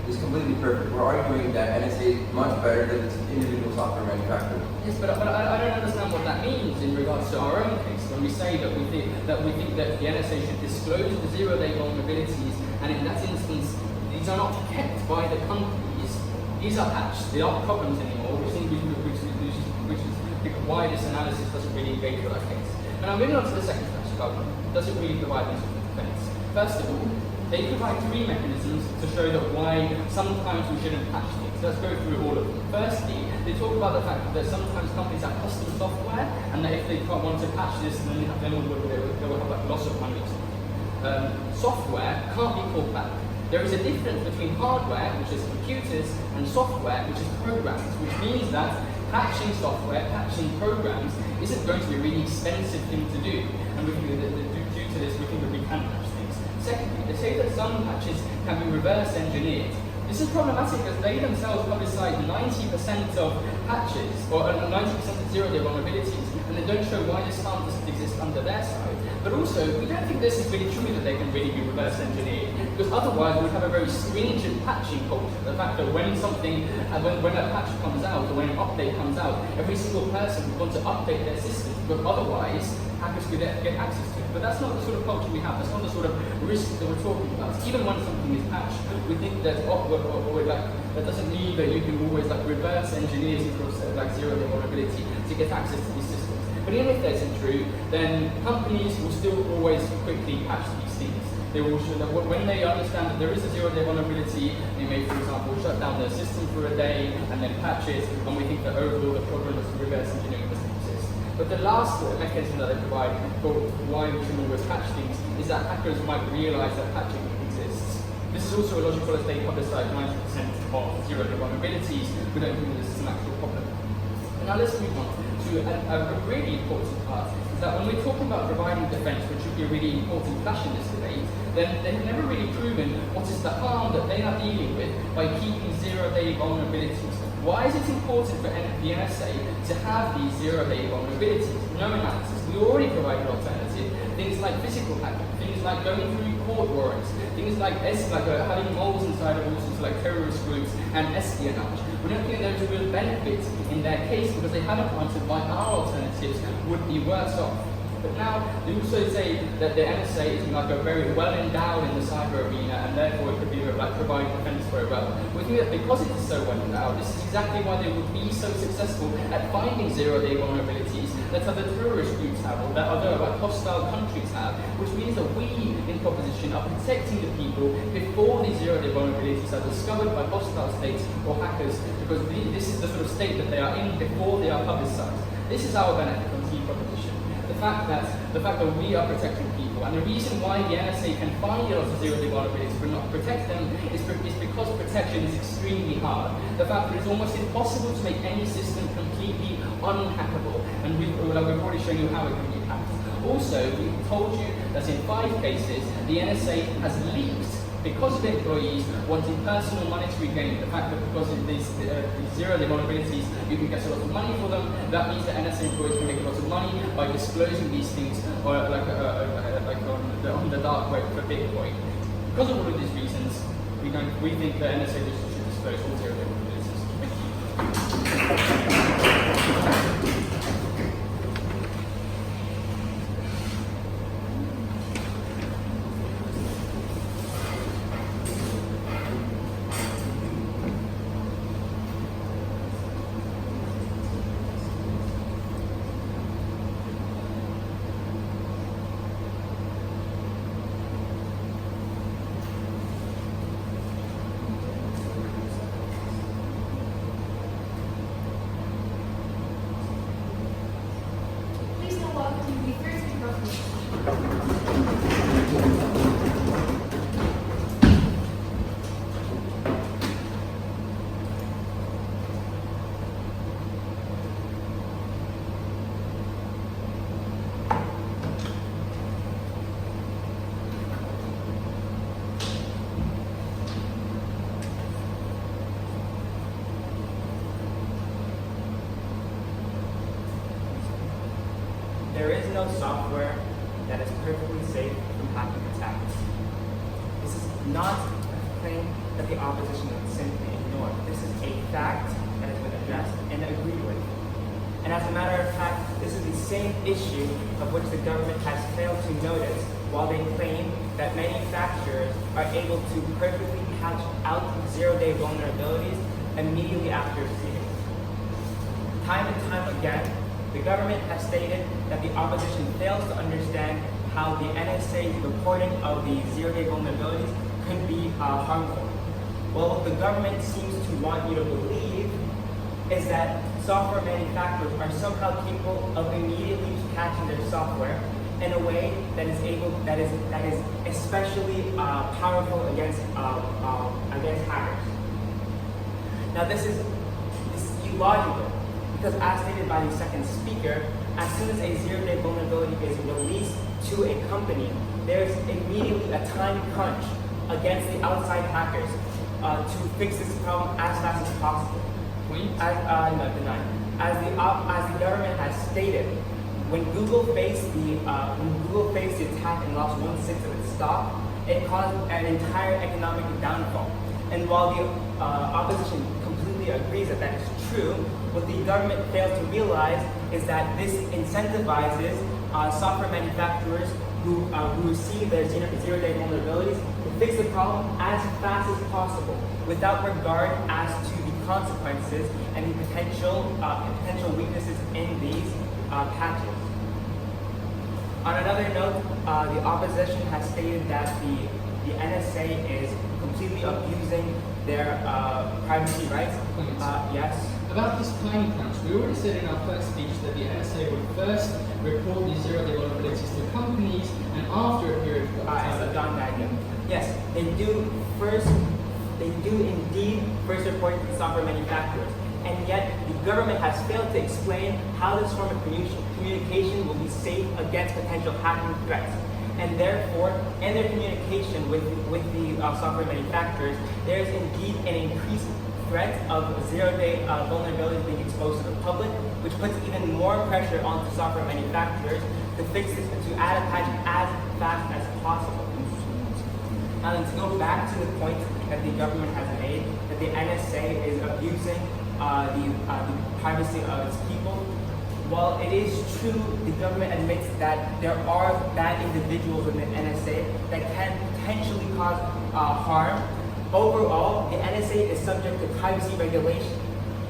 is completely perfect. We're arguing that NSA is much better than its individual software manufacturers. Yes, but I don't understand what that means in regards to our own case when we say that we think that the NSA should disclose the zero-day vulnerabilities, and in that instance, these are not kept by the companies. These are patched. They aren't problems anymore, which is why this analysis doesn't really engage with our case. And I'm moving on to the second question about does it really provide this defense? First of all, they provide 3 mechanisms to show that why sometimes we shouldn't patch things. Let's go through all of them. Firstly, they talk about the fact that sometimes companies have custom software, and that if they want to patch this, then they will have like loss of money. Software can't be called back. There is a difference between hardware, which is computers, and software, which is programs, which means that patching software, patching programs, isn't going to be a really expensive thing to do. And due to this, we think that we can patch things. Secondly, they say that some patches can be reverse engineered. This is problematic because they themselves publicize 90% of patches, or 90% of zero-day vulnerabilities, and they don't show why this harm doesn't exist under their side. But also, we don't think this is really true that they can really be reverse engineered, because otherwise we'd have a very stringent patching culture. The fact that when a patch comes out, or when an update comes out, every single person would want to update their system, because otherwise hackers could get access to it. But that's not the sort of culture we have. That's not the sort of risk that we're talking about. Even when something is patched, we think that that doesn't mean that you can always reverse engineer zero-day vulnerability to get access to these systems. But even if that's true, then companies will still always quickly patch these things. They will, when they understand that there is a zero-day vulnerability, they may, for example, shut down their system for a day and then patch it, and we think that overall the problem of reverse engineering doesn't exist. But the last mechanism that they provide for why we should always patch things is that hackers might realize that patching exists. This is also illogical as they publicize 90% of zero-day vulnerabilities. We don't think this is an actual problem. And now let's move on to a really important part, is that when we're talking about providing defense, which should be a really important clash in this debate, then they've never really proven what is the harm that they are dealing with by keeping zero-day vulnerabilities. Why is it important for the NSA to have these zero-day vulnerabilities? No analysis. We already provide an alternative. Things like physical hacking, things like going through court warrants, things like having moles inside of all sorts of like terrorist groups and espionage. We don't think there's a real benefit in their case because they haven't answered why our alternatives would be worse off. But now they also say that the NSA is like a very well endowed in the cyber arena and therefore it could be like provide defense very well. We think that because it is so well endowed, this is exactly why they would be so successful at finding zero-day vulnerabilities that other terrorist groups have or that other like hostile countries have, which means that we in proposition are protecting the people before these zero-day vulnerabilities are discovered by hostile states or hackers, because this is the sort of state that they are in before they are publicized. This is our benefit on T proposition. The fact that we are protecting people, and the reason why the NSA can find a lot of zero-day vulnerabilities but not protect them is because protection is extremely hard. The fact that it's almost impossible to make any system completely unhackable, and we've already shown you how it can be hacked. Also, we told you that in 5 cases, the NSA has leaked because of employees wanting personal monetary gain. The fact that because of these zero-day vulnerabilities, you can get a lot of money for them, that means that NSA employees can make a lot of money by disclosing these things or on the dark web for Bitcoin. Because of all of these reasons, we think that NSA should disclose all zero-day vulnerabilities. Please now welcome the third speaker of the There is no software that is perfectly safe from hacking attacks. This is not a claim that the opposition would simply ignore. This is a fact that has been addressed and agreed with. And as a matter of fact, this is the same issue of which the government has failed to notice while they claim that manufacturers are able to perfectly patch out zero-day vulnerabilities immediately after receiving it. Time and time again, the government has stated that the opposition fails to understand how the NSA's reporting of the zero-day vulnerabilities could be harmful. Well, what the government seems to want you to believe is that software manufacturers are somehow capable of immediately patching their software in a way that is especially powerful against hackers. Now, this is illogical. Because as stated by the second speaker, as soon as a zero-day vulnerability is released to a company, there's immediately a time crunch against the outside hackers to fix this problem as fast as possible. As the government has stated, when Google faced the attack and lost 1/6 of its stock, it caused an entire economic downfall. And while the opposition completely agrees that that is true, what the government fails to realize is that this incentivizes software manufacturers who receive their zero-day vulnerabilities to fix the problem as fast as possible, without regard as to the consequences and the potential weaknesses in these patches. On another note, the opposition has stated that the NSA is completely abusing their privacy rights. Yes. About this tiny crunch, we already said in our first speech that the NSA would first report these zero-day vulnerabilities to companies, and after a period of time. So John Dagnan. Yes, they do indeed first report to software manufacturers, and yet the government has failed to explain how this form of communication will be safe against potential hacking threats. And therefore, in their communication with the software manufacturers, there is indeed an increased threat of zero-day vulnerabilities being exposed to the public, which puts even more pressure onto software manufacturers to fix this and to add a patch as fast as possible. Now, to go back to the point that the government has made, that the NSA is abusing the privacy of its people. While it is true, the government admits that there are bad individuals within the NSA that can potentially cause harm. Overall, the NSA is subject to privacy regulation.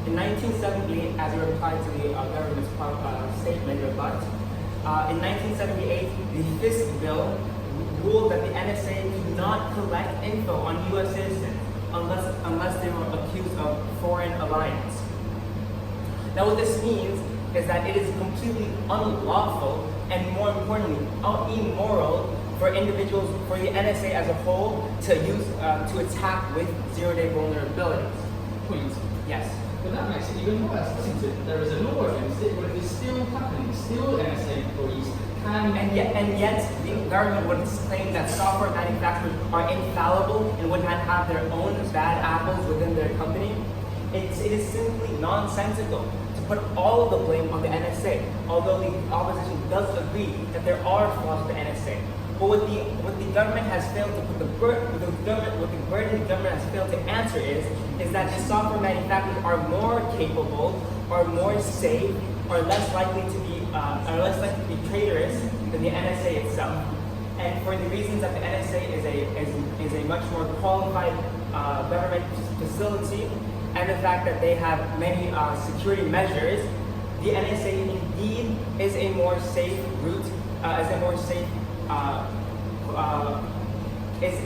In 1978, as a reply to the government's statement, Rebuttal, in 1978, the FISC bill ruled that the NSA could not collect info on U.S. citizens unless they were accused of foreign alliance. Now, what this means is that it is completely unlawful and, more importantly, immoral for individuals, for the NSA as a whole, to attack with zero-day vulnerabilities. Point. Yes. But that makes it even worse, doesn't it? There is a law against it, but it is still happening. Still, NSA employees can. And yet, the government would claim that software manufacturers are infallible and would not have their own bad apples within their company. It is simply nonsensical to put all of the blame on the NSA, although the opposition does agree that there are flaws with the NSA. But what the government has failed to put what the burden the government has failed to answer is that the software manufacturers are more capable, are more safe, are less likely to be traitorous than the NSA itself. And for the reasons that the NSA is a much more qualified government facility, and the fact that they have many security measures, the NSA indeed is a more safe route,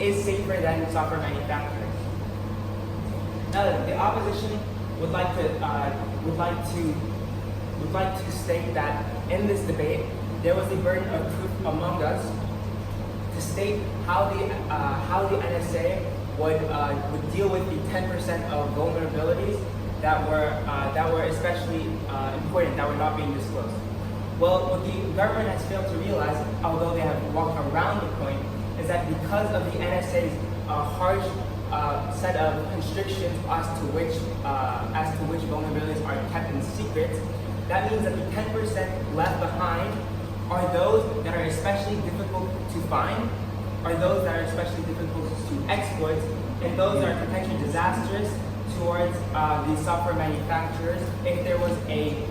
is safer than software manufacturers. Now, the opposition would like to state that in this debate there was the burden of proof among us to state how the NSA would deal with the 10% of vulnerabilities that were especially important, that were not being disclosed. Well, what the government has failed to realize, although they have walked around the point, is that because of the NSA's harsh set of constrictions as to which vulnerabilities are kept in secret, that means that the 10% left behind are those that are especially difficult to find, are those that are especially difficult to exploit, and those that are potentially disastrous towards the software manufacturers if there was a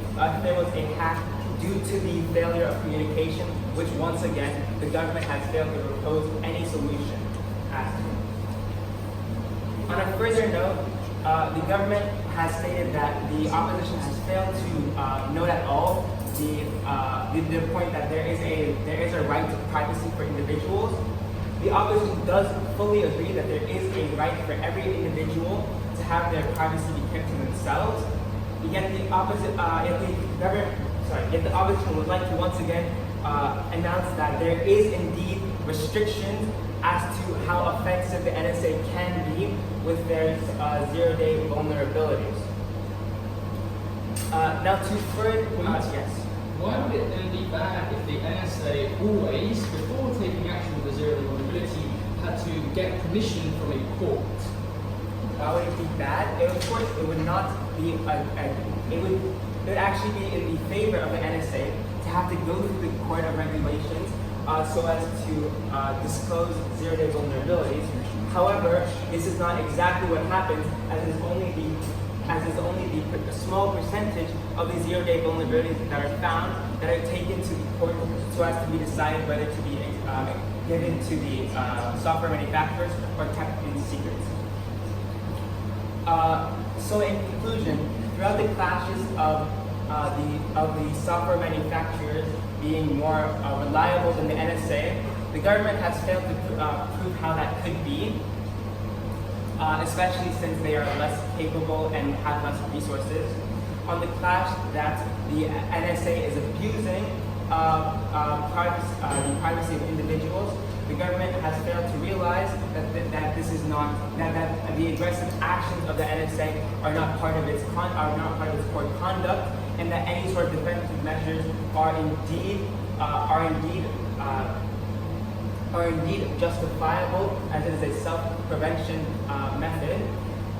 hack due to the failure of communication, which once again the government has failed to propose any solution as to. On a further note, the government has stated that the opposition has failed to note at all the point that there is a right to privacy for individuals. The opposition does fully agree that there is a right for every individual to have their privacy be kept to themselves. Yet the opposition would like to once again announce that there is indeed restrictions as to how offensive the NSA can be with their zero-day vulnerabilities. Now to further, yes. Why would it then be bad if the NSA always, before taking action with a zero-day vulnerability, had to get permission from a court? Why would it be bad? Of course, it would not be. It would actually be in the favor of the NSA to have to go through the court of regulations so as to disclose zero-day vulnerabilities. However, this is not exactly what happens, as is only the small percentage of the zero-day vulnerabilities that are found that are taken to the court so as to be decided whether to be given to the software manufacturers or kept in secret. So in conclusion, throughout the clashes of the software manufacturers being more reliable than the NSA, the government has failed to prove how that could be, especially since they are less capable and have less resources. On the clash that the NSA is abusing the privacy of individuals, the government has failed to realize that this is not that the aggressive actions of the NSA are not part of its core conduct, and that any sort of defensive measures are indeed justifiable, as it is a self-prevention method.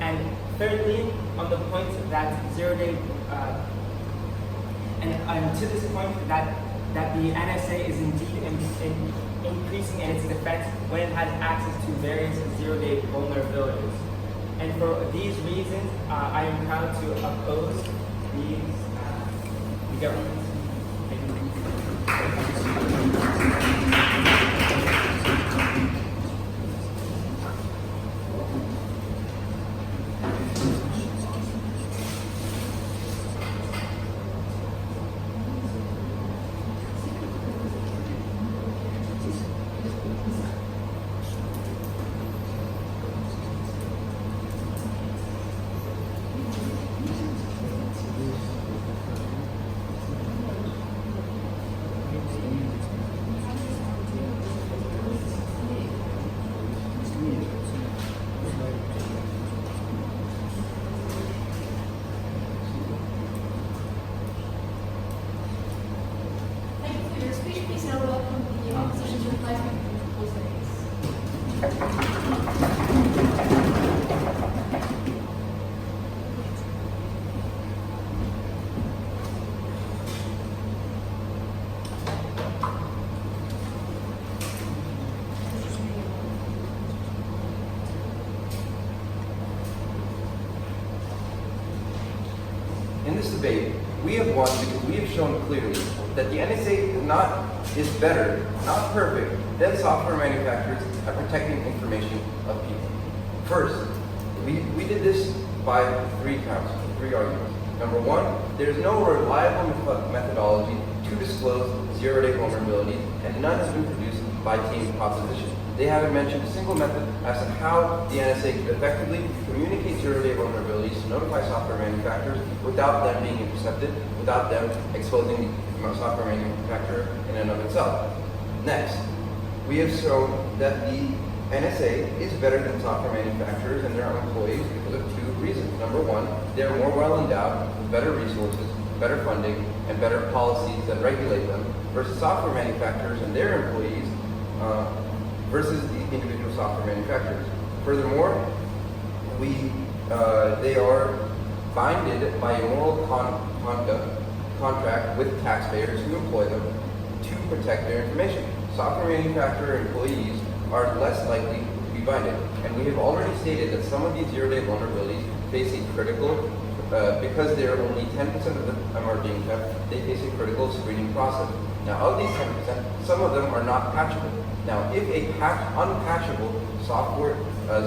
And thirdly, on the point that zero-day, and to this point that the NSA is indeed increasing in its defense when it has access to various zero-day vulnerabilities. And for these reasons, I am proud to oppose the government. Thank you for your speech. Please now welcome the opposition to reply to the proposed. In this debate, we have won because we have shown clearly that the NSA is better, not perfect, than software manufacturers at protecting information of people. First, we did this by three arguments. Number one, there is no reliable methodology to disclose zero-day vulnerabilities, and none has been produced by Team Proposition. They haven't mentioned a single method as to how the NSA could effectively communicate zero-day vulnerabilities to notify software manufacturers without them being intercepted, without them exposing the software manufacturer in and of itself. Next, we have shown that the NSA is better than software manufacturers and their employees because of two reasons. Number one, they are more well endowed with better resources, better funding, and better policies that regulate them versus software manufacturers and their employees versus the individual software manufacturers. Furthermore, they are binded by a moral contract with taxpayers who employ them to protect their information. Software manufacturer employees are less likely to be binded, and we have already stated that some of these zero-day vulnerabilities face a critical, because they are only 10% of them are being kept, they face a critical screening process. Now, of these 10%, some of them are not patchable. Now, if a unpatchable software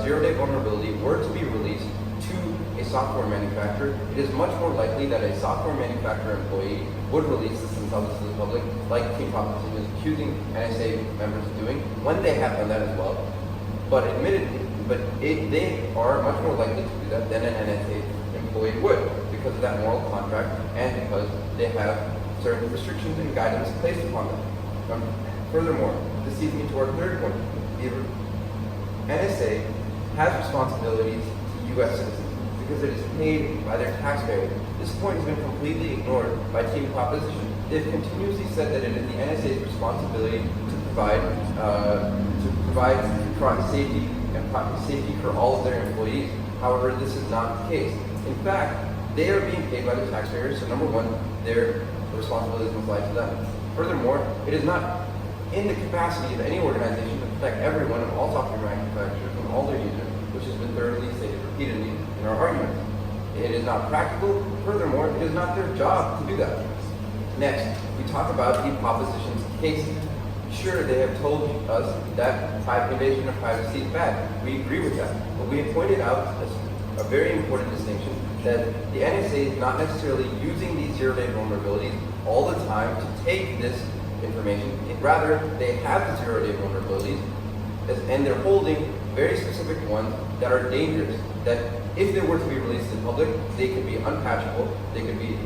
zero-day vulnerability were to be released to a software manufacturer, it is much more likely that a software manufacturer employee would release this themselves to the public, like Team Proposition is accusing NSA members of doing, when they have done that as well. But admittedly, they are much more likely to do that than an NSA employee would, because of that moral contract and because they have certain restrictions and guidance placed upon them. Furthermore, this leads me to our third point. The NSA has responsibilities to U.S. citizens because it is paid by their taxpayers. This point has been completely ignored by Team Proposition. They've continuously said that it is the NSA's responsibility to provide safety for all of their employees. However, this is not the case. In fact, they are being paid by the taxpayers, so number one, their responsibilities must lie to them. Furthermore, it is not in the capacity of any organization to protect everyone and all software manufacturers and all their users, which has been thoroughly stated repeatedly in our arguments. It is not practical. Furthermore, it is not their job to do that. Next, we talk about the Proposition's cases. Sure, they have told us that invasion of privacy is bad. We agree with that. But we have pointed out a very important distinction, that the NSA is not necessarily using these zero-day vulnerabilities all the time to take this information. Rather, they have the zero-day vulnerabilities, and they're holding very specific ones that are dangerous, that if they were to be released to the public, they could be unpatchable, they could be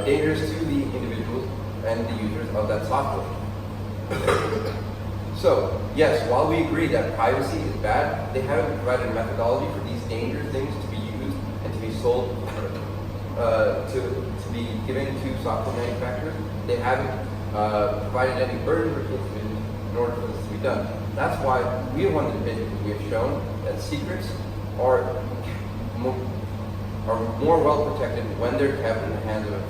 dangerous to the individuals and the users of that software. So, yes, while we agree that privacy is bad, they haven't provided a methodology for these dangerous things to be used and to be sold, to be given to software manufacturers. They haven't provided any burden for kids in order for this to be done. That's why we have won the debate, because we have shown that secrets are more well protected when they're kept in the hands of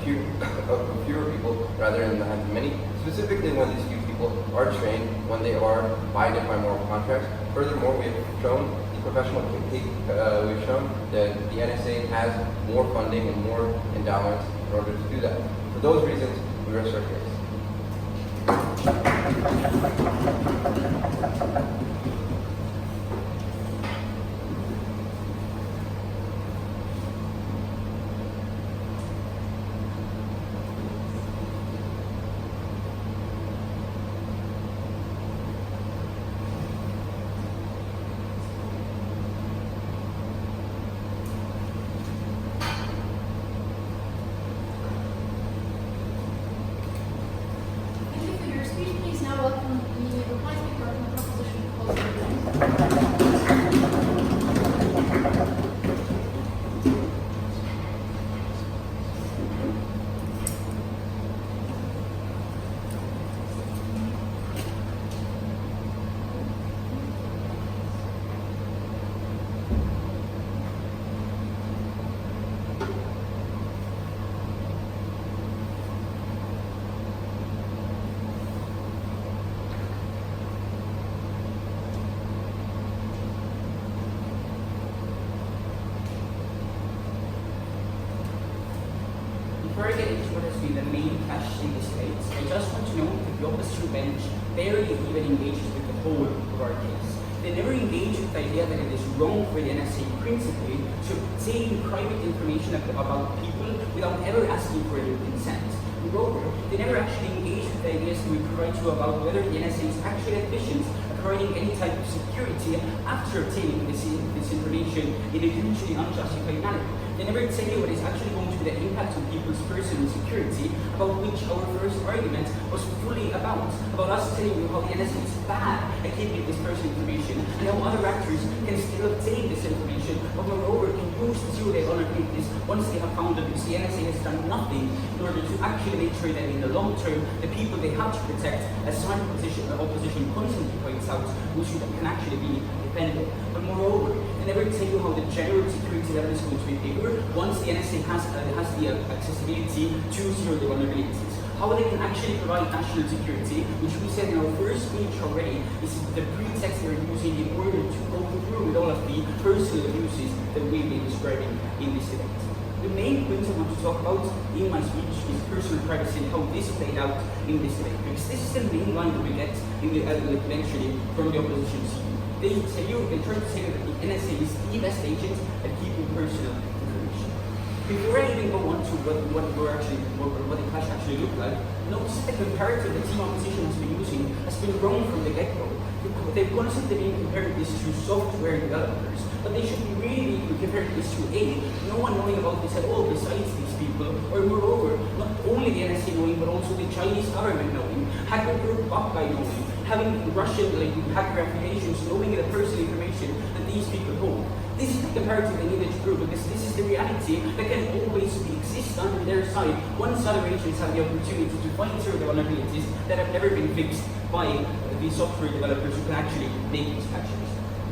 fewer people rather than in the hands of many, specifically when these few people are trained, when they are binded by moral contracts. Furthermore, we have shown we've shown that the NSA has more funding and more endowments in order to do that. For those reasons, we rest our case. Thank you for your speech. Please now welcome the reply speaker on the proposition to close the debate. Before I get into what has been the main clash in this debate, I just want to note that the opposition bench barely even engages with the whole of our case. They never engage with the idea that it is wrong for the NSA principally to obtain private information about people without ever asking for their consent. Moreover, they never actually engage with the ideas that we provide to about whether the NSA is actually efficient at providing any type of security after obtaining this information in a hugely unjustified manner. They never tell you what is actually going to be the impact on people's personal security, about which our first argument was fully about us telling you how the NSA is bad at keeping this personal information, and how other actors can still obtain this information, but moreover can use the zero-day vulnerabilities once they have found them, because the NSA has done nothing in order to actually make sure that in the long term, the people they have to protect, as some opposition constantly points out, can actually be defended. But moreover, they never tell you how the general security level is going to be bigger once the NSA has the accessibility to zero-day vulnerabilities. How they can actually provide national security, which we said in our first speech already, is the pretext they're using in order to go through with all of the personal abuses that we've been describing in this debate. The main points I want to talk about in my speech is personal privacy and how this played out in this debate, because this is the main line that we get eventually from the opposition side. They try to say that the NSA is the best agent at keeping personal information. Before I even go on to what the clash actually looked like, notice that the comparative the team opposition has been using has been wrong from the get-go. They've constantly been comparing this to software developers, but they should be really comparing this to no one knowing about this at all besides these people, or moreover, not only the NSA knowing, but also the Chinese government knowing, hacker group Bot guy knowing, having Russian hacker applications knowing the personal information that these people hold. This is the comparative they needed to prove, because this is the reality that can always exist under their side once other agents have the opportunity to find certain vulnerabilities that have never been fixed by the software developers who can actually make these patches.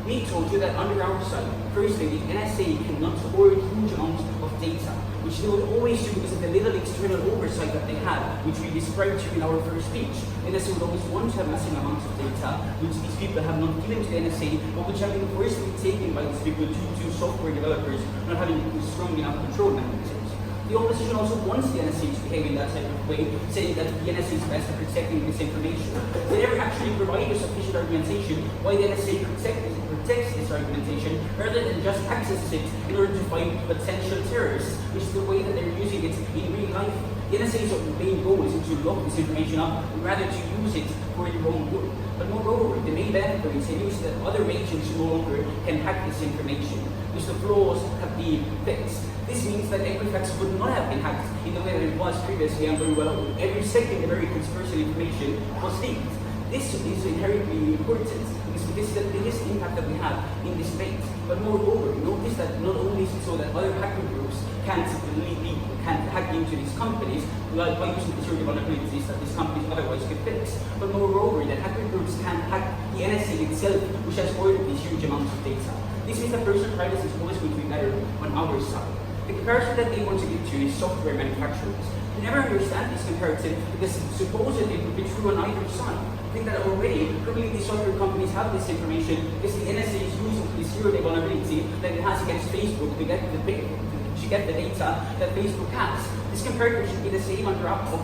We told you that under our side, firstly, the NSA cannot hoard huge amounts of data, which they would always do because of the little external oversight that they have, which we described to you in our first speech. The NSA would always want to have massive amounts of data, which these people have not given to the NSA, but which have been forcibly taken by these people due to software developers not having strong enough control mechanisms. The opposition also wants the NSA to behave in that type of way, saying that the NSA is best at protecting this information. They never actually provide a sufficient argumentation why the NSA protects protects this argumentation rather than just accesses it in order to find potential terrorists, which is the way that they're using it in real life. The NSA's main goal isn't to lock this information up, but rather to use it for their own good. But moreover, the main benefit is that other nations no longer can hack this information, which the flaws have been fixed. This means that Equifax would not have been hacked in the way that it was previously, and very well, every second Americans' personal information was leaked. This is inherently important because this is the biggest impact that we have in this debate. But moreover, notice that not only is it so that other hacker groups can't hack into these companies by using the security vulnerabilities that these companies otherwise could fix, but moreover, that hacker groups can't hack the NSA itself, which has ordered these huge amounts of data. This means that personal privacy is always going to be better on our side. The comparison that they want to give to is software manufacturers. We never understand this comparison because supposedly it would be true on either side. I think that already, probably these software companies have this information because the NSA is using the zero-day vulnerability that it has against Facebook to get the data that Facebook has. This comparator should be the same on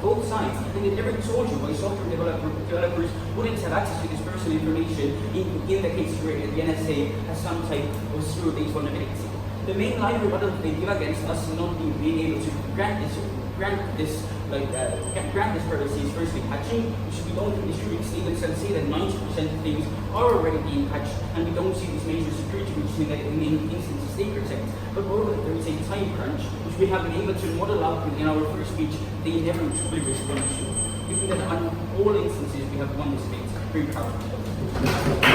both sides, and it never told you why software developers wouldn't have access to this personal information in the case where the NSA has some type of zero-day vulnerability. The main line rebuttal they give against us not being able to grant this privacy is firstly patching, which we don't distribute statements and say that 90% of things are already being patched, and we don't see these major security breaches in instances they protect. But moreover, there is a time crunch, which we have been able to model out in our first speech, they never truly respond to. Given that on all instances we have won this debate, very proud.